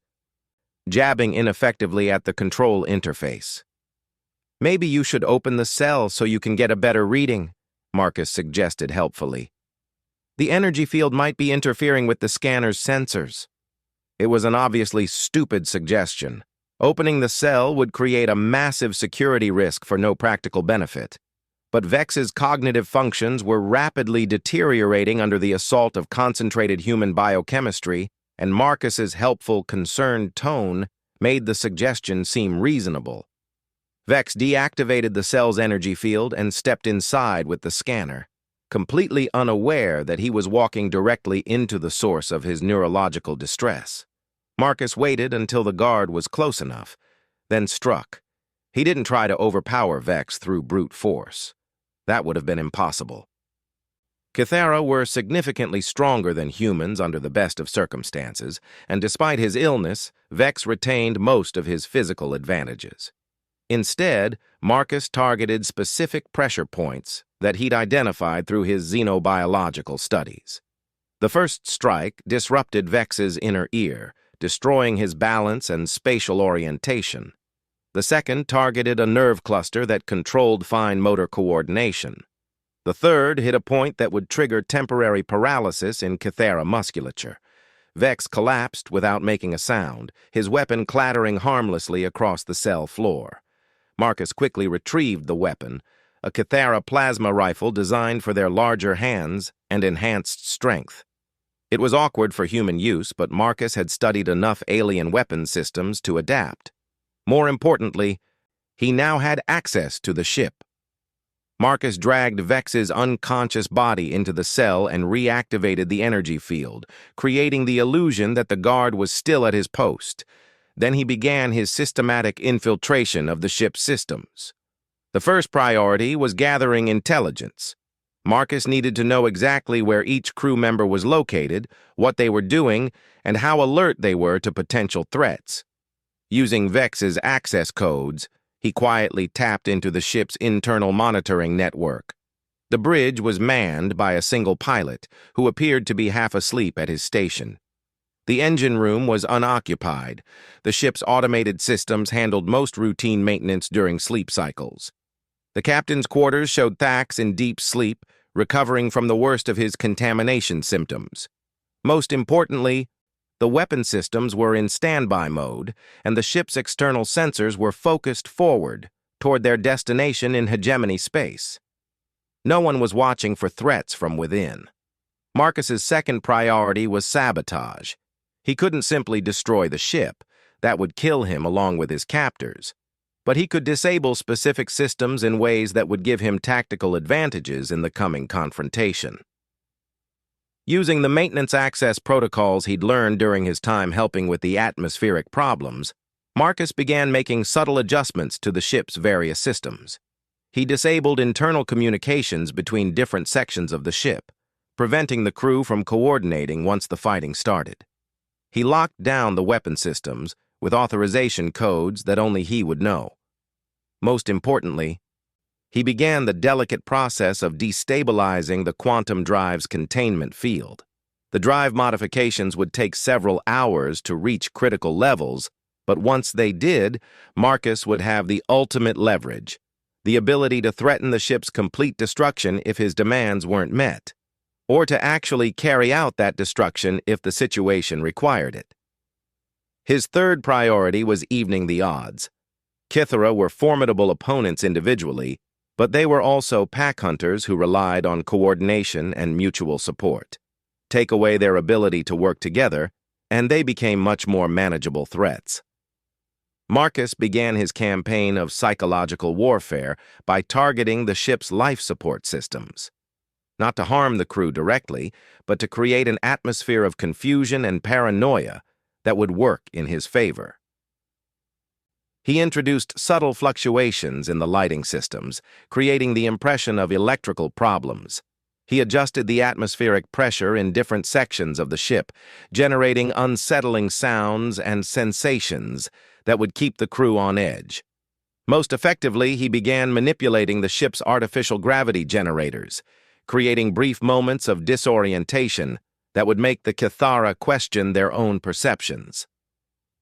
jabbing ineffectively at the control interface. "Maybe you should open the cell so you can get a better reading," Marcus suggested helpfully. "The energy field might be interfering with the scanner's sensors." It was an obviously stupid suggestion. Opening the cell would create a massive security risk for no practical benefit. But Vex's cognitive functions were rapidly deteriorating under the assault of concentrated human biochemistry, and Marcus's helpful, concerned tone made the suggestion seem reasonable. Vex deactivated the cell's energy field and stepped inside with the scanner, completely unaware that he was walking directly into the source of his neurological distress. Marcus waited until the guard was close enough, then struck. He didn't try to overpower Vex through brute force. That would have been impossible. Kythera were significantly stronger than humans under the best of circumstances, and despite his illness, Vex retained most of his physical advantages. Instead, Marcus targeted specific pressure points that he'd identified through his xenobiological studies. The first strike disrupted Vex's inner ear, destroying his balance and spatial orientation. The second targeted a nerve cluster that controlled fine motor coordination. The third hit a point that would trigger temporary paralysis in Kythera musculature. Vex collapsed without making a sound, his weapon clattering harmlessly across the cell floor. Marcus quickly retrieved the weapon, a Kythera plasma rifle designed for their larger hands and enhanced strength. It was awkward for human use, but Marcus had studied enough alien weapon systems to adapt. More importantly, he now had access to the ship. Marcus dragged Vex's unconscious body into the cell and reactivated the energy field, creating the illusion that the guard was still at his post. Then he began his systematic infiltration of the ship's systems. The first priority was gathering intelligence. Marcus needed to know exactly where each crew member was located, what they were doing, and how alert they were to potential threats. Using Vex's access codes, he quietly tapped into the ship's internal monitoring network. The bridge was manned by a single pilot, who appeared to be half asleep at his station. The engine room was unoccupied. The ship's automated systems handled most routine maintenance during sleep cycles. The captain's quarters showed Thax in deep sleep, recovering from the worst of his contamination symptoms. Most importantly, the weapon systems were in standby mode, and the ship's external sensors were focused forward, toward their destination in hegemony space. No one was watching for threats from within. Marcus's second priority was sabotage. He couldn't simply destroy the ship. That would kill him along with his captors. But he could disable specific systems in ways that would give him tactical advantages in the coming confrontation. Using the maintenance access protocols he'd learned during his time helping with the atmospheric problems, Marcus began making subtle adjustments to the ship's various systems. He disabled internal communications between different sections of the ship, preventing the crew from coordinating once the fighting started. He locked down the weapon systems with authorization codes that only he would know. Most importantly, he began the delicate process of destabilizing the quantum drive's containment field. The drive modifications would take several hours to reach critical levels, but once they did, Marcus would have the ultimate leverage, the ability to threaten the ship's complete destruction if his demands weren't met, or to actually carry out that destruction if the situation required it. His third priority was evening the odds. Kythera were formidable opponents individually, but they were also pack hunters who relied on coordination and mutual support. Take away their ability to work together, and they became much more manageable threats. Marcus began his campaign of psychological warfare by targeting the ship's life support systems. Not to harm the crew directly, but to create an atmosphere of confusion and paranoia that would work in his favor. He introduced subtle fluctuations in the lighting systems, creating the impression of electrical problems. He adjusted the atmospheric pressure in different sections of the ship, generating unsettling sounds and sensations that would keep the crew on edge. Most effectively, he began manipulating the ship's artificial gravity generators, creating brief moments of disorientation that would make the Kythera question their own perceptions.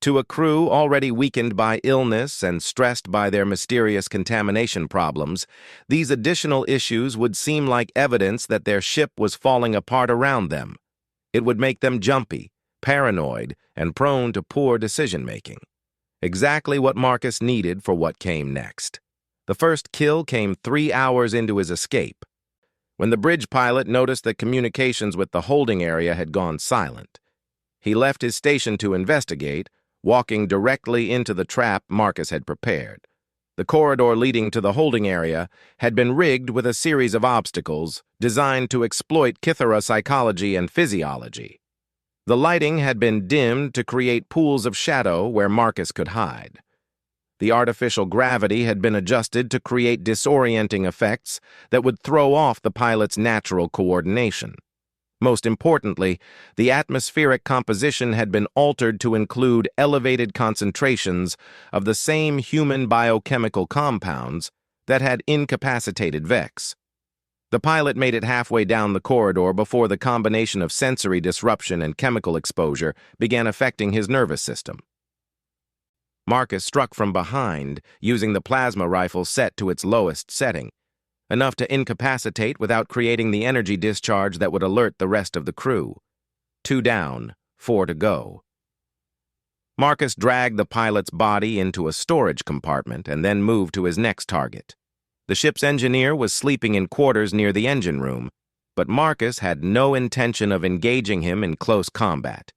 To a crew already weakened by illness and stressed by their mysterious contamination problems, these additional issues would seem like evidence that their ship was falling apart around them. It would make them jumpy, paranoid, and prone to poor decision-making. Exactly what Marcus needed for what came next. The first kill came 3 hours into his escape, when the bridge pilot noticed that communications with the holding area had gone silent. He left his station to investigate, walking directly into the trap Marcus had prepared. The corridor leading to the holding area had been rigged with a series of obstacles designed to exploit Kythera psychology and physiology. The lighting had been dimmed to create pools of shadow where Marcus could hide. The artificial gravity had been adjusted to create disorienting effects that would throw off the pilot's natural coordination. Most importantly, the atmospheric composition had been altered to include elevated concentrations of the same human biochemical compounds that had incapacitated Vex. The pilot made it halfway down the corridor before the combination of sensory disruption and chemical exposure began affecting his nervous system. Marcus struck from behind, using the plasma rifle set to its lowest setting, enough to incapacitate without creating the energy discharge that would alert the rest of the crew. 2 down, 4 to go. Marcus dragged the pilot's body into a storage compartment and then moved to his next target. The ship's engineer was sleeping in quarters near the engine room, but Marcus had no intention of engaging him in close combat.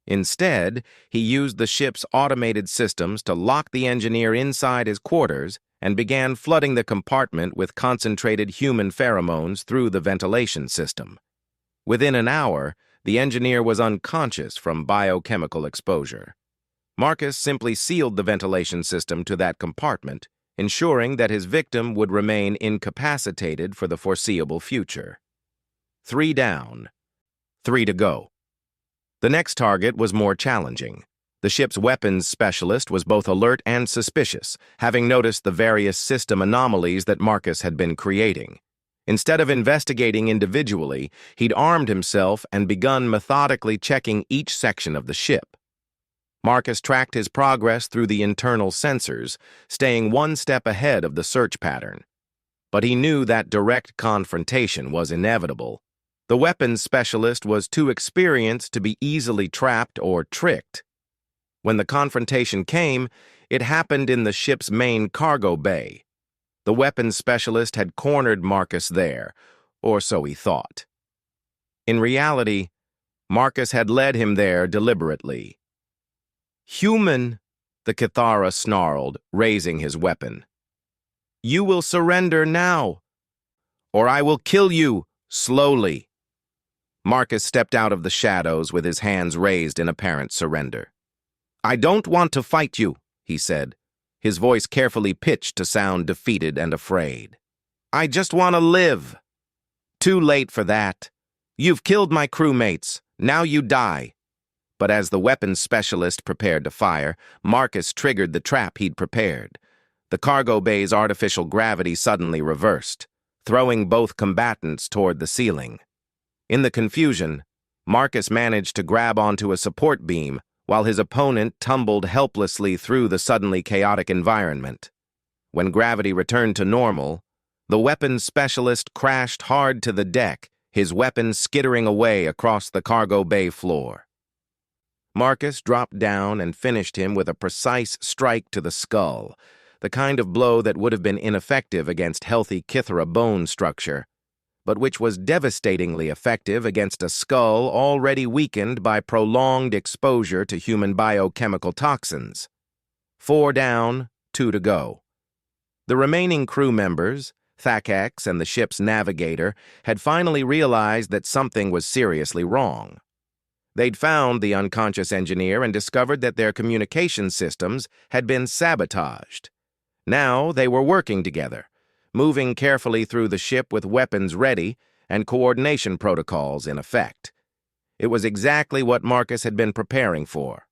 Instead, he used the ship's automated systems to lock the engineer inside his quarters and began flooding the compartment with concentrated human pheromones through the ventilation system. Within an hour, the engineer was unconscious from biochemical exposure. Marcus simply sealed the ventilation system to that compartment, ensuring that his victim would remain incapacitated for the foreseeable future. 3 down, 3 to go. The next target was more challenging. The ship's weapons specialist was both alert and suspicious, having noticed the various system anomalies that Marcus had been creating. Instead of investigating individually, he'd armed himself and begun methodically checking each section of the ship. Marcus tracked his progress through the internal sensors, staying one step ahead of the search pattern. But he knew that direct confrontation was inevitable. The weapons specialist was too experienced to be easily trapped or tricked. When the confrontation came, it happened in the ship's main cargo bay. The weapons specialist had cornered Marcus there, or so he thought. In reality, Marcus had led him there deliberately. "Human," the Kythera snarled, raising his weapon. "You will surrender now, or I will kill you, slowly." Marcus stepped out of the shadows with his hands raised in apparent surrender. "I don't want to fight you," he said, his voice carefully pitched to sound defeated and afraid. "I just want to live." "Too late for that. You've killed my crewmates. Now you die." But as the weapons specialist prepared to fire, Marcus triggered the trap he'd prepared. The cargo bay's artificial gravity suddenly reversed, throwing both combatants toward the ceiling. In the confusion, Marcus managed to grab onto a support beam, while his opponent tumbled helplessly through the suddenly chaotic environment. When gravity returned to normal, the weapons specialist crashed hard to the deck, his weapon skittering away across the cargo bay floor. Marcus dropped down and finished him with a precise strike to the skull, the kind of blow that would have been ineffective against healthy Kythera bone structure, but which was devastatingly effective against a skull already weakened by prolonged exposure to human biochemical toxins. 4 down, 2 to go. The remaining crew members, Thax and the ship's navigator, had finally realized that something was seriously wrong. They'd found the unconscious engineer and discovered that their communication systems had been sabotaged. Now they were working together, moving carefully through the ship with weapons ready and coordination protocols in effect. It was exactly what Marcus had been preparing for.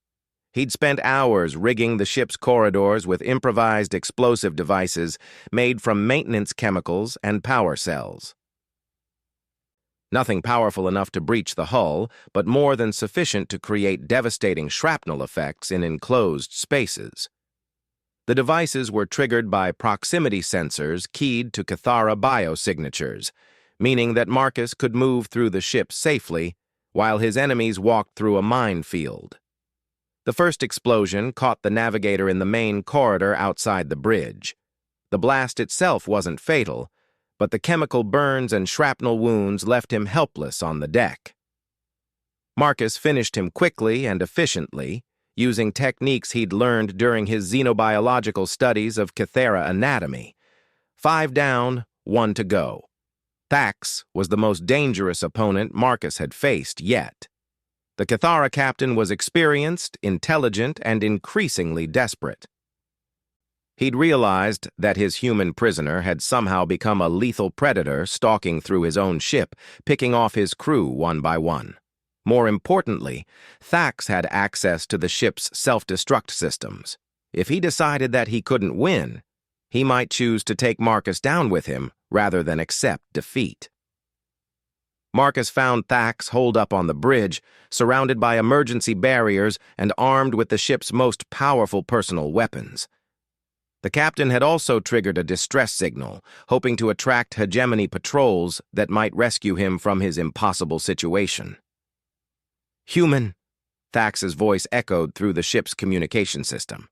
He'd spent hours rigging the ship's corridors with improvised explosive devices made from maintenance chemicals and power cells. Nothing powerful enough to breach the hull, but more than sufficient to create devastating shrapnel effects in enclosed spaces. The devices were triggered by proximity sensors keyed to Kythera biosignatures, meaning that Marcus could move through the ship safely while his enemies walked through a minefield. The first explosion caught the navigator in the main corridor outside the bridge. The blast itself wasn't fatal, but the chemical burns and shrapnel wounds left him helpless on the deck. Marcus finished him quickly and efficiently, using techniques he'd learned during his xenobiological studies of Kythera anatomy. 5 down, 1 to go. Thax was the most dangerous opponent Marcus had faced yet. The Kythera captain was experienced, intelligent, and increasingly desperate. He'd realized that his human prisoner had somehow become a lethal predator stalking through his own ship, picking off his crew one by one. More importantly, Thax had access to the ship's self-destruct systems. If he decided that he couldn't win, he might choose to take Marcus down with him rather than accept defeat. Marcus found Thax holed up on the bridge, surrounded by emergency barriers and armed with the ship's most powerful personal weapons. The captain had also triggered a distress signal, hoping to attract hegemony patrols that might rescue him from his impossible situation. "Human," Thax's voice echoed through the ship's communication system.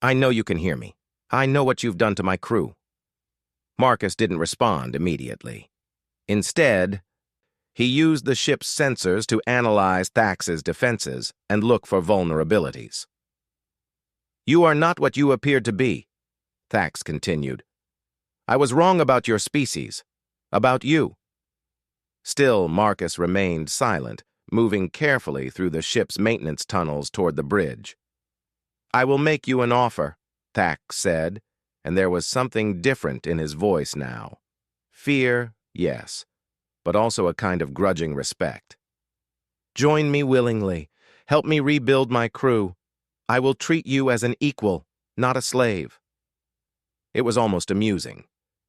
"I know you can hear me. I know what you've done to my crew." Marcus didn't respond immediately. Instead, he used the ship's sensors to analyze Thax's defenses and look for vulnerabilities. "You are not what you appeared to be," Thax continued. "I was wrong about your species, about you." Still, Marcus remained silent, moving carefully through the ship's maintenance tunnels toward the bridge. "I will make you an offer," Thax said, and there was something different in his voice now. Fear, yes, but also a kind of grudging respect. "Join me willingly. Help me rebuild my crew. I will treat you as an equal, not a slave." It was almost amusing.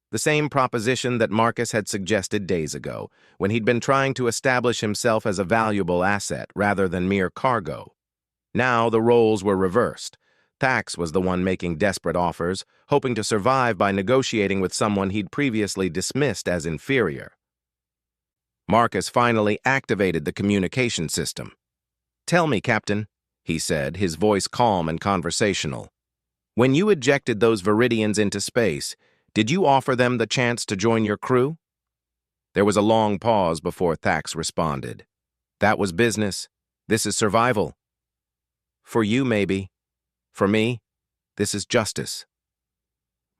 The same proposition that Marcus had suggested days ago, when he'd been trying to establish himself as a valuable asset rather than mere cargo. Now the roles were reversed. Thax was the one making desperate offers, hoping to survive by negotiating with someone he'd previously dismissed as inferior. Marcus finally activated the communication system. "Tell me, Captain," he said, his voice calm and conversational. "When you ejected those Viridians into space, did you offer them the chance to join your crew?" There was a long pause before Thax responded. "That was business. This is survival." "For you, maybe. For me, this is justice."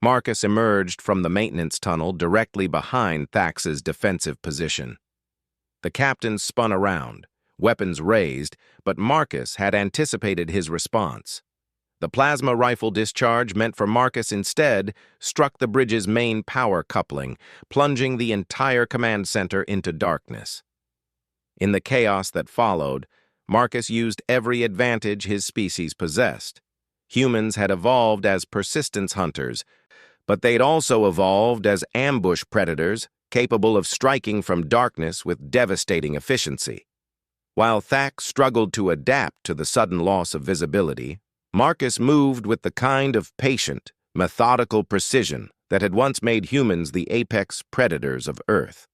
Marcus emerged from the maintenance tunnel directly behind Thax's defensive position. The captain spun around, weapons raised, but Marcus had anticipated his response. The plasma rifle discharge meant for Marcus instead struck the bridge's main power coupling, plunging the entire command center into darkness. In the chaos that followed, Marcus used every advantage his species possessed. Humans had evolved as persistence hunters, but they'd also evolved as ambush predators capable of striking from darkness with devastating efficiency. While Thax struggled to adapt to the sudden loss of visibility, Marcus moved with the kind of patient, methodical precision that had once made humans the apex predators of Earth.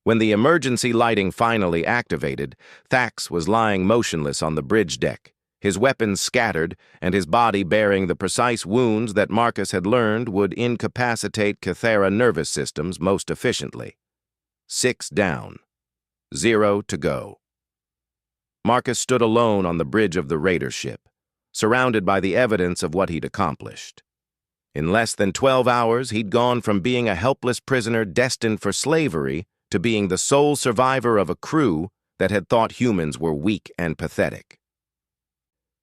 When the emergency lighting finally activated, Thax was lying motionless on the bridge deck, his weapons scattered and his body bearing the precise wounds that Marcus had learned would incapacitate Cathera nervous systems most efficiently. 6 down. 0 to go. Marcus stood alone on the bridge of the raider ship, surrounded by the evidence of what he'd accomplished. In less than 12 hours, he'd gone from being a helpless prisoner destined for slavery to being the sole survivor of a crew that had thought humans were weak and pathetic.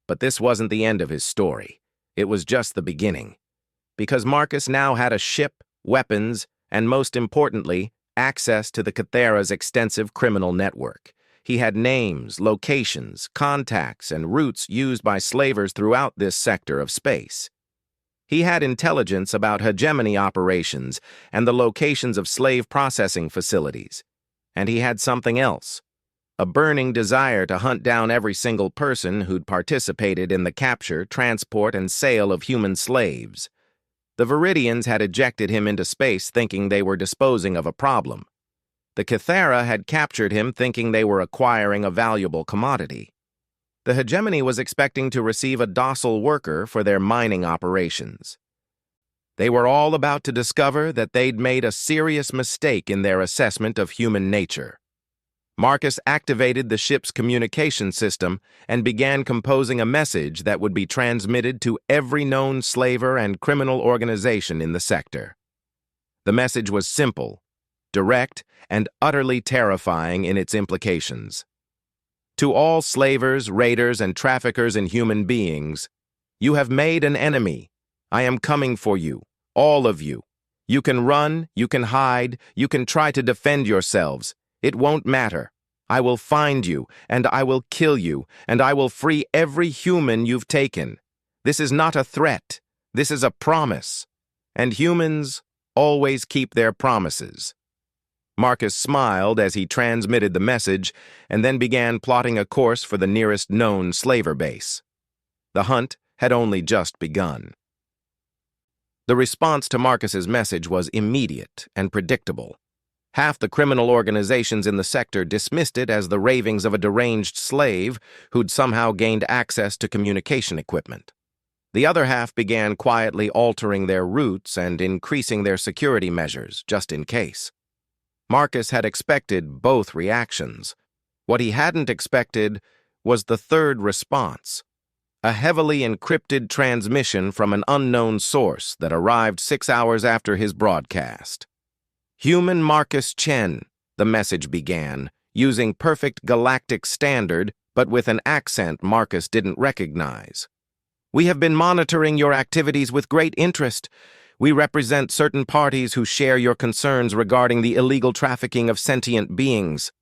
But this wasn't the end of his story. It was just the beginning. Because Marcus now had a ship, weapons, and most importantly, access to the Cathera's extensive criminal network. He had names, locations, contacts, and routes used by slavers throughout this sector of space. He had intelligence about hegemony operations and the locations of slave processing facilities. And he had something else, a burning desire to hunt down every single person who'd participated in the capture, transport, and sale of human slaves. The Viridians had ejected him into space thinking they were disposing of a problem. The Cathera had captured him thinking they were acquiring a valuable commodity. The hegemony was expecting to receive a docile worker for their mining operations. They were all about to discover that they'd made a serious mistake in their assessment of human nature. Marcus activated the ship's communication system and began composing a message that would be transmitted to every known slaver and criminal organization in the sector. The message was simple, direct, and utterly terrifying in its implications. To all slavers, raiders, and traffickers in human beings, you have made an enemy. I am coming for you, all of you. You can run, you can hide, you can try to defend yourselves. It won't matter. I will find you, and I will kill you, and I will free every human you've taken. This is not a threat. This is a promise. And humans always keep their promises. Marcus smiled as he transmitted the message and then began plotting a course for the nearest known slaver base. The hunt had only just begun. The response to Marcus's message was immediate and predictable. Half the criminal organizations in the sector dismissed it as the ravings of a deranged slave who'd somehow gained access to communication equipment. The other half began quietly altering their routes and increasing their security measures, just in case. Marcus had expected both reactions. What he hadn't expected was the third response, a heavily encrypted transmission from an unknown source that arrived 6 hours after his broadcast. Human Marcus Chen, the message began, using perfect galactic standard, but with an accent Marcus didn't recognize. We have been monitoring your activities with great interest. We represent certain parties who share your concerns regarding the illegal trafficking of sentient beings.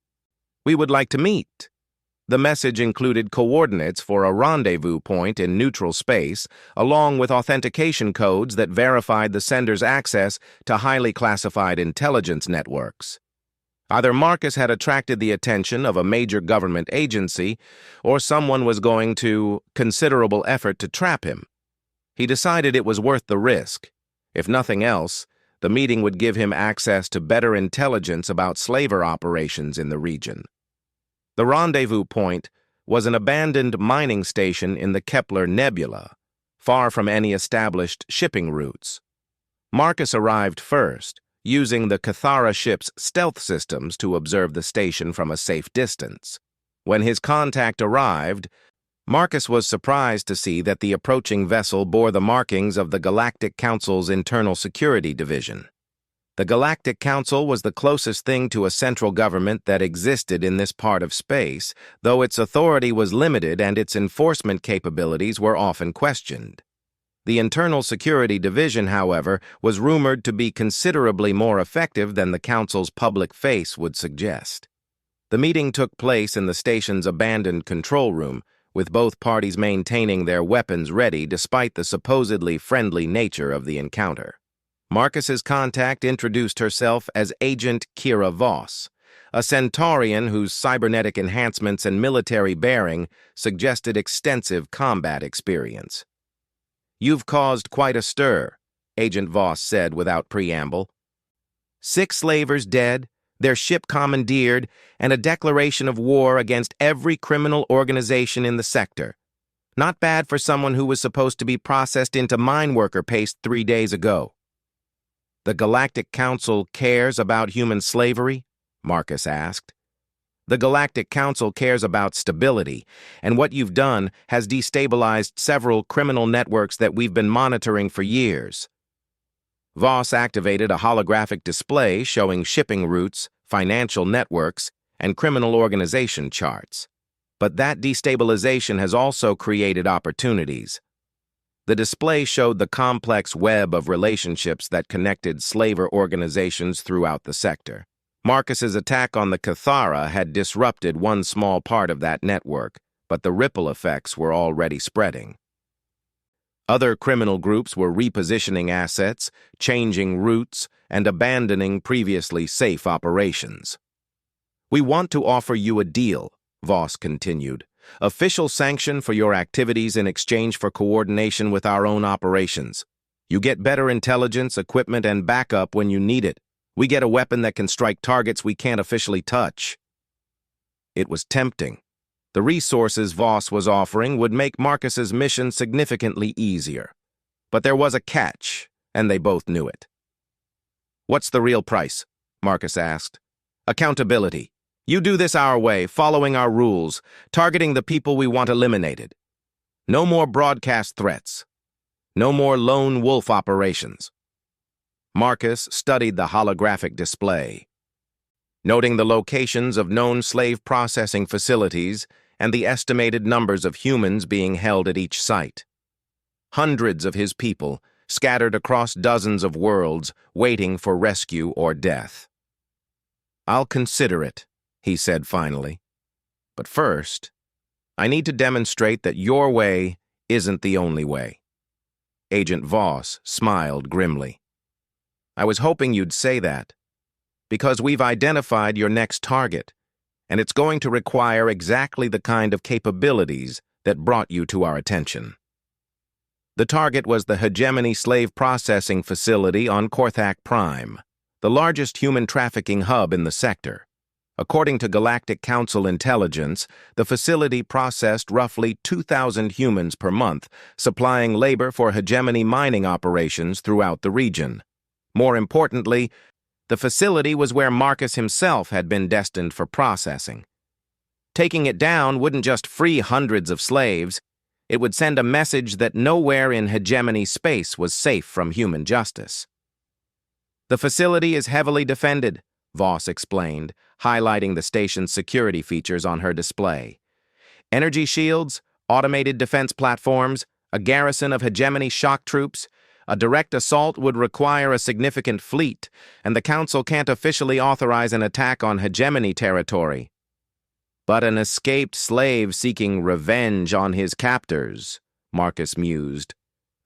We would like to meet. The message included coordinates for a rendezvous point in neutral space, along with authentication codes that verified the sender's access to highly classified intelligence networks. Either Marcus had attracted the attention of a major government agency, or someone was going to considerable effort to trap him. He decided it was worth the risk. If nothing else, the meeting would give him access to better intelligence about slaver operations in the region. The rendezvous point was an abandoned mining station in the Kepler Nebula, far from any established shipping routes. Marcus arrived first, using the Cathara ship's stealth systems to observe the station from a safe distance. When his contact arrived, Marcus was surprised to see that the approaching vessel bore the markings of the Galactic Council's Internal Security Division. The Galactic Council was the closest thing to a central government that existed in this part of space, though its authority was limited and its enforcement capabilities were often questioned. The Internal Security Division, however, was rumored to be considerably more effective than the Council's public face would suggest. The meeting took place in the station's abandoned control room, with both parties maintaining their weapons ready despite the supposedly friendly nature of the encounter. Marcus's contact introduced herself as Agent Kira Voss, a Centaurian whose cybernetic enhancements and military bearing suggested extensive combat experience. "You've caused quite a stir," Agent Voss said without preamble. "6 slavers dead, their ship commandeered, and a declaration of war against every criminal organization in the sector. Not bad for someone who was supposed to be processed into mine worker paste 3 days ago." "The Galactic Council cares about human slavery?" Marcus asked. "The Galactic Council cares about stability, and what you've done has destabilized several criminal networks that we've been monitoring for years." Voss activated a holographic display showing shipping routes, financial networks, and criminal organization charts. But that destabilization has also created opportunities. The display showed the complex web of relationships that connected slaver organizations throughout the sector. Marcus's attack on the Cathara had disrupted one small part of that network, but the ripple effects were already spreading. Other criminal groups were repositioning assets, changing routes, and abandoning previously safe operations. "We want to offer you a deal," Voss continued. "Official sanction for your activities in exchange for coordination with our own operations. You get better intelligence, equipment, and backup when you need it. We get a weapon that can strike targets we can't officially touch." It was tempting. The resources Voss was offering would make Marcus's mission significantly easier. But there was a catch, and they both knew it. "What's the real price?" Marcus asked. "Accountability. You do this our way, following our rules, targeting the people we want eliminated. No more broadcast threats. No more lone wolf operations." Marcus studied the holographic display, noting the locations of known slave processing facilities and the estimated numbers of humans being held at each site. Hundreds of his people, scattered across dozens of worlds, waiting for rescue or death. "I'll consider it," he said finally. "But first, I need to demonstrate that your way isn't the only way." Agent Voss smiled grimly. "I was hoping you'd say that, because we've identified your next target, and it's going to require exactly the kind of capabilities that brought you to our attention." The target was the Hegemony Slave Processing Facility on Korthak Prime, the largest human trafficking hub in the sector. According to Galactic Council intelligence, the facility processed roughly 2,000 humans per month, supplying labor for hegemony mining operations throughout the region. More importantly, the facility was where Marcus himself had been destined for processing. Taking it down wouldn't just free hundreds of slaves, it would send a message that nowhere in hegemony space was safe from human justice. "The facility is heavily defended," Voss explained, highlighting the station's security features on her display. "Energy shields, automated defense platforms, a garrison of hegemony shock troops. A direct assault would require a significant fleet, and the Council can't officially authorize an attack on hegemony territory." "But an escaped slave seeking revenge on his captors," Marcus mused.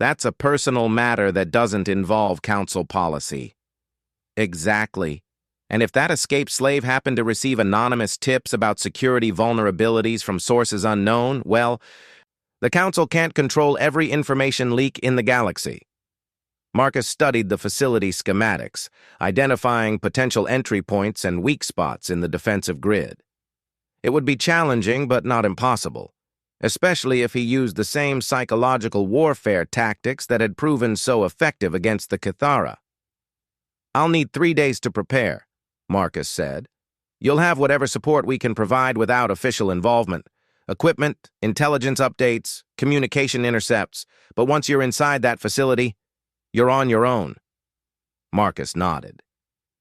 "That's a personal matter that doesn't involve Council policy." "Exactly. And if that escaped slave happened to receive anonymous tips about security vulnerabilities from sources unknown, well, the Council can't control every information leak in the galaxy." Marcus studied the facility schematics, identifying potential entry points and weak spots in the defensive grid. It would be challenging but not impossible, especially if he used the same psychological warfare tactics that had proven so effective against the Cathara. "I'll need 3 days to prepare," Marcus said. "You'll have whatever support we can provide without official involvement. Equipment, intelligence updates, communication intercepts, but once you're inside that facility, you're on your own." Marcus nodded.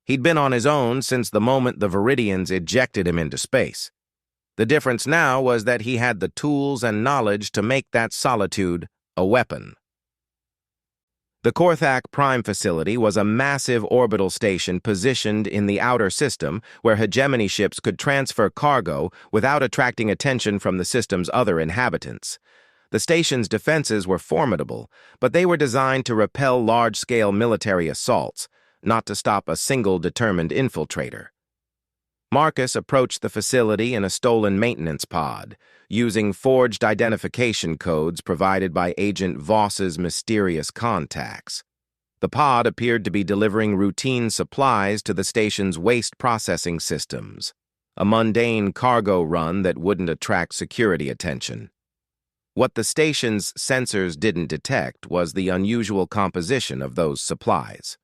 He'd been on his own since the moment the Viridians ejected him into space. The difference now was that he had the tools and knowledge to make that solitude a weapon. The Korthak Prime facility was a massive orbital station positioned in the outer system where hegemony ships could transfer cargo without attracting attention from the system's other inhabitants. The station's defenses were formidable, but they were designed to repel large-scale military assaults, not to stop a single determined infiltrator. Marcus approached the facility in a stolen maintenance pod, using forged identification codes provided by Agent Voss's mysterious contacts. The pod appeared to be delivering routine supplies to the station's waste processing systems, a mundane cargo run that wouldn't attract security attention. What the station's sensors didn't detect was the unusual composition of those supplies.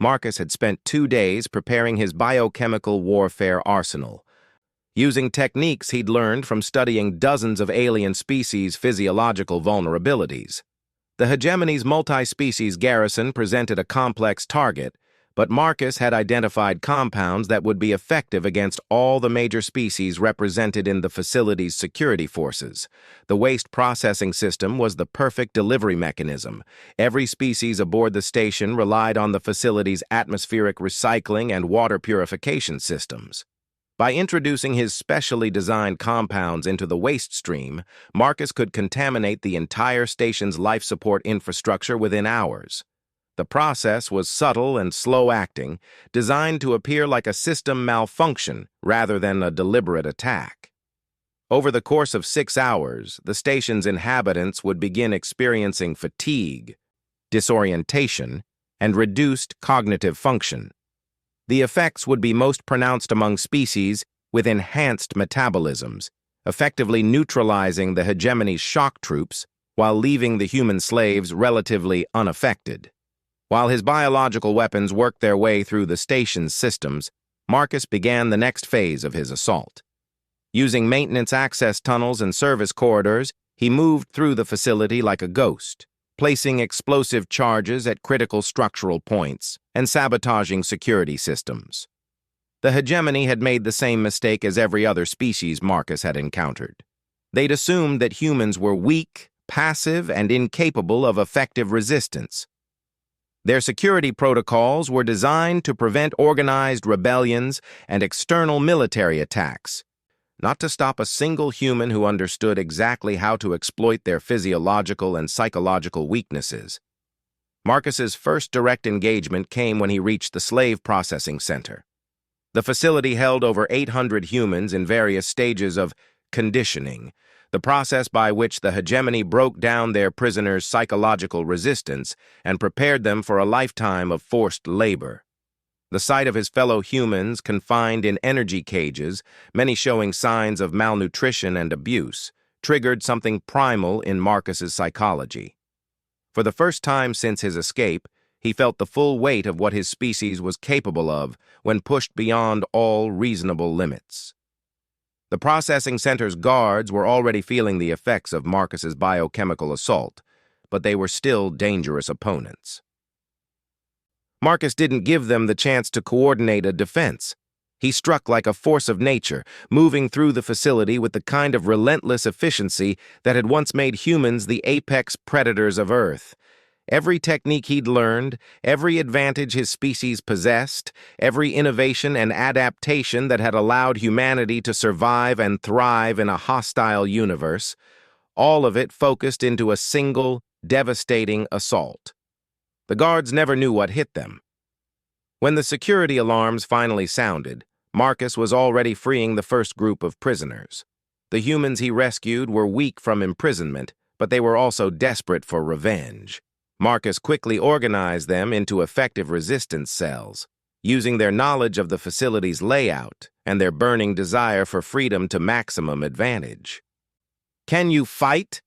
Marcus had spent 2 days preparing his biochemical warfare arsenal, using techniques he'd learned from studying dozens of alien species' physiological vulnerabilities. The hegemony's multi-species garrison presented a complex target, but Marcus had identified compounds that would be effective against all the major species represented in the facility's security forces. The waste processing system was the perfect delivery mechanism. Every species aboard the station relied on the facility's atmospheric recycling and water purification systems. By introducing his specially designed compounds into the waste stream, Marcus could contaminate the entire station's life support infrastructure within hours. The process was subtle and slow-acting, designed to appear like a system malfunction rather than a deliberate attack. Over the course of 6 hours, the station's inhabitants would begin experiencing fatigue, disorientation, and reduced cognitive function. The effects would be most pronounced among species with enhanced metabolisms, effectively neutralizing the hegemony's shock troops while leaving the human slaves relatively unaffected. While his biological weapons worked their way through the station's systems, Marcus began the next phase of his assault. Using maintenance access tunnels and service corridors, he moved through the facility like a ghost, placing explosive charges at critical structural points and sabotaging security systems. The hegemony had made the same mistake as every other species Marcus had encountered. They'd assumed that humans were weak, passive, and incapable of effective resistance. Their security protocols were designed to prevent organized rebellions and external military attacks, not to stop a single human who understood exactly how to exploit their physiological and psychological weaknesses. Marcus's first direct engagement came when he reached the slave processing center. The facility held over 800 humans in various stages of conditioning, the process by which the hegemony broke down their prisoners' psychological resistance and prepared them for a lifetime of forced labor. The sight of his fellow humans confined in energy cages, many showing signs of malnutrition and abuse, triggered something primal in Marcus's psychology. For the first time since his escape, he felt the full weight of what his species was capable of when pushed beyond all reasonable limits. The processing center's guards were already feeling the effects of Marcus's biochemical assault, but they were still dangerous opponents. Marcus didn't give them the chance to coordinate a defense. He struck like a force of nature, moving through the facility with the kind of relentless efficiency that had once made humans the apex predators of Earth. Every technique he'd learned, every advantage his species possessed, every innovation and adaptation that had allowed humanity to survive and thrive in a hostile universe, all of it focused into a single, devastating assault. The guards never knew what hit them. When the security alarms finally sounded, Marcus was already freeing the first group of prisoners. The humans he rescued were weak from imprisonment, but they were also desperate for revenge. Marcus quickly organized them into effective resistance cells, using their knowledge of the facility's layout and their burning desire for freedom to maximum advantage. "Can you fight?"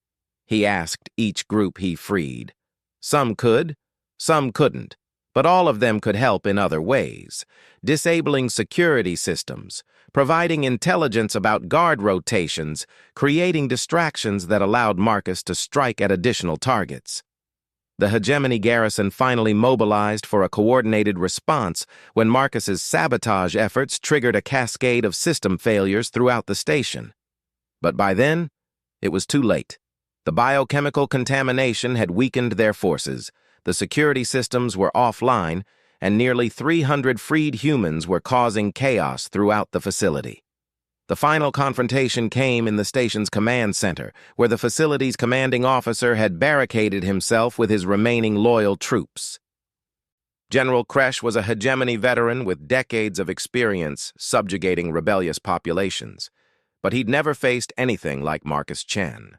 he asked each group he freed. Some could, some couldn't, but all of them could help in other ways, disabling security systems, providing intelligence about guard rotations, creating distractions that allowed Marcus to strike at additional targets. The hegemony garrison finally mobilized for a coordinated response when Marcus's sabotage efforts triggered a cascade of system failures throughout the station. But by then, it was too late. The biochemical contamination had weakened their forces, the security systems were offline, and nearly 300 freed humans were causing chaos throughout the facility. The final confrontation came in the station's command center, where the facility's commanding officer had barricaded himself with his remaining loyal troops. General Kresh was a hegemony veteran with decades of experience subjugating rebellious populations, but he'd never faced anything like Marcus Chen.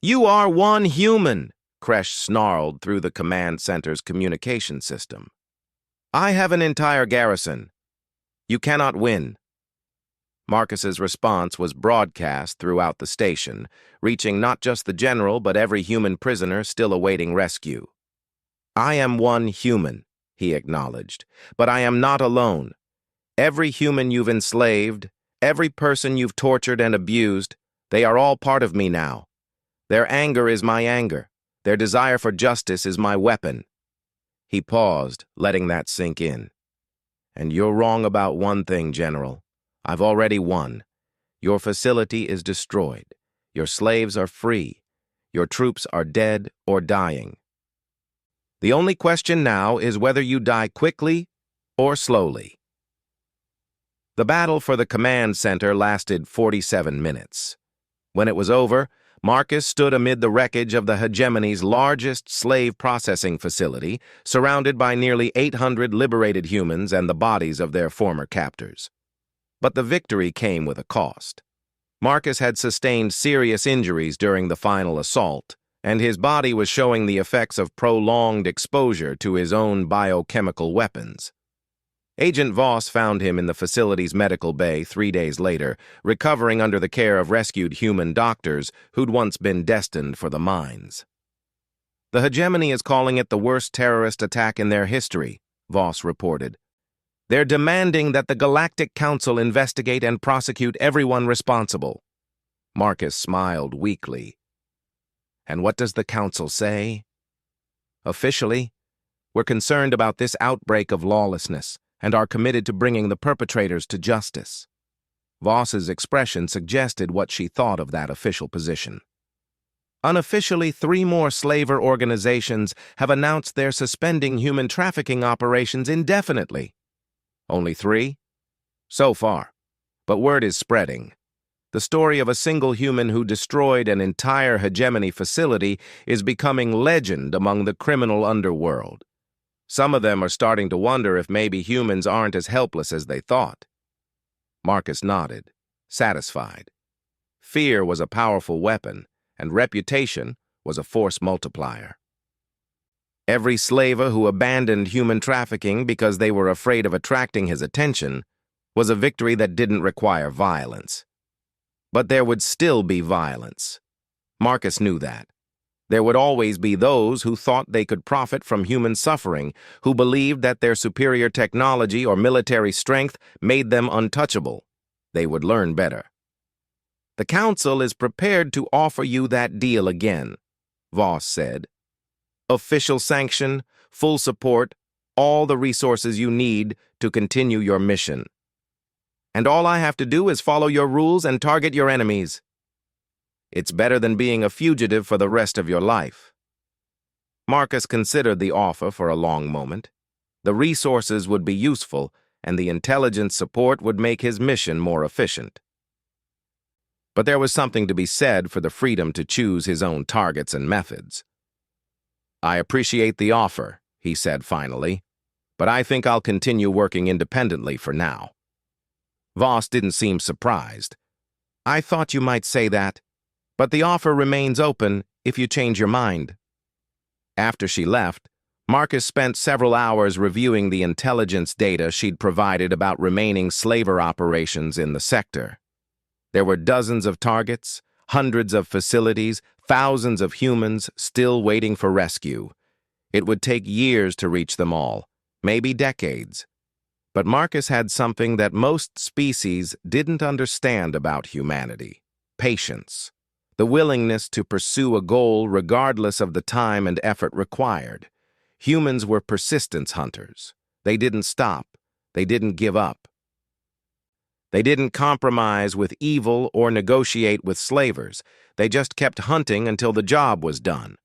"You are one human," Kresh snarled through the command center's communication system. "I have an entire garrison. You cannot win." Marcus's response was broadcast throughout the station, reaching not just the general but every human prisoner still awaiting rescue. "I am one human," he acknowledged, "but I am not alone. Every human you've enslaved, every person you've tortured and abused, they are all part of me now. Their anger is my anger. Their desire for justice is my weapon." He paused, letting that sink in. "And you're wrong about one thing, General. I've already won. Your facility is destroyed. Your slaves are free. Your troops are dead or dying. The only question now is whether you die quickly or slowly." The battle for the command center lasted 47 minutes. When it was over, Marcus stood amid the wreckage of the hegemony's largest slave processing facility, surrounded by nearly 800 liberated humans and the bodies of their former captors. But the victory came with a cost. Marcus had sustained serious injuries during the final assault, and his body was showing the effects of prolonged exposure to his own biochemical weapons. Agent Voss found him in the facility's medical bay 3 days later, recovering under the care of rescued human doctors who'd once been destined for the mines. "The hegemony is calling it the worst terrorist attack in their history," Voss reported. "They're demanding that the Galactic Council investigate and prosecute everyone responsible." Marcus smiled weakly. "And what does the Council say?" "Officially, we're concerned about this outbreak of lawlessness and are committed to bringing the perpetrators to justice." Voss's expression suggested what she thought of that official position. "Unofficially, 3 more slaver organizations have announced they're suspending human trafficking operations indefinitely." "Only 3? So far. But word is spreading. The story of a single human who destroyed an entire hegemony facility is becoming legend among the criminal underworld. Some of them are starting to wonder if maybe humans aren't as helpless as they thought." Marcus nodded, satisfied. Fear was a powerful weapon, and reputation was a force multiplier. Every slaver who abandoned human trafficking because they were afraid of attracting his attention was a victory that didn't require violence. But there would still be violence. Marcus knew that. There would always be those who thought they could profit from human suffering, who believed that their superior technology or military strength made them untouchable. They would learn better. "The Council is prepared to offer you that deal again," Voss said. "Official sanction, full support, all the resources you need to continue your mission. And all I have to do is follow your rules and target your enemies. It's better than being a fugitive for the rest of your life." Marcus considered the offer for a long moment. The resources would be useful, and the intelligence support would make his mission more efficient. But there was something to be said for the freedom to choose his own targets and methods. "I appreciate the offer," he said finally, "but I think I'll continue working independently for now." Voss didn't seem surprised. "I thought you might say that, but the offer remains open if you change your mind." After she left, Marcus spent several hours reviewing the intelligence data she'd provided about remaining slaver operations in the sector. There were dozens of targets, hundreds of facilities, thousands of humans still waiting for rescue. It would take years to reach them all, maybe decades. But Marcus had something that most species didn't understand about humanity: patience. the willingness to pursue a goal regardless of the time and effort required. Humans were persistence hunters. They didn't stop. They didn't give up. They didn't compromise with evil or negotiate with slavers. They just kept hunting until the job was done.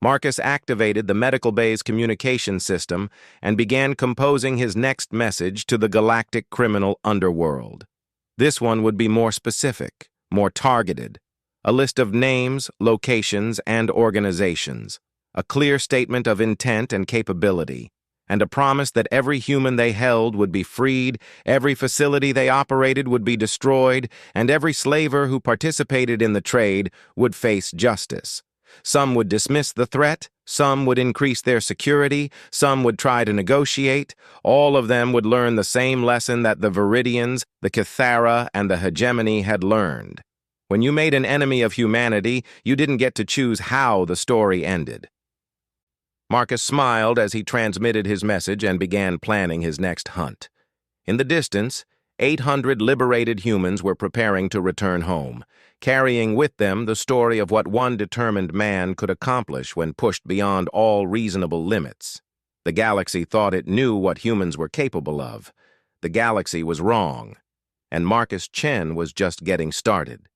Marcus activated the medical bay's communication system and began composing his next message to the galactic criminal underworld. This one would be more specific, more targeted. A list of names, locations, and organizations. A clear statement of intent and capability. And a promise that every human they held would be freed, every facility they operated would be destroyed, and every slaver who participated in the trade would face justice. Some would dismiss the threat, some would increase their security, some would try to negotiate. All of them would learn the same lesson that the Viridians, the Cathara, and the Hegemony had learned. When you made an enemy of humanity, you didn't get to choose how the story ended. Marcus smiled as he transmitted his message and began planning his next hunt. In the distance, 800 liberated humans were preparing to return home, carrying with them the story of what one determined man could accomplish when pushed beyond all reasonable limits. The galaxy thought it knew what humans were capable of. The galaxy was wrong, and Marcus Chen was just getting started.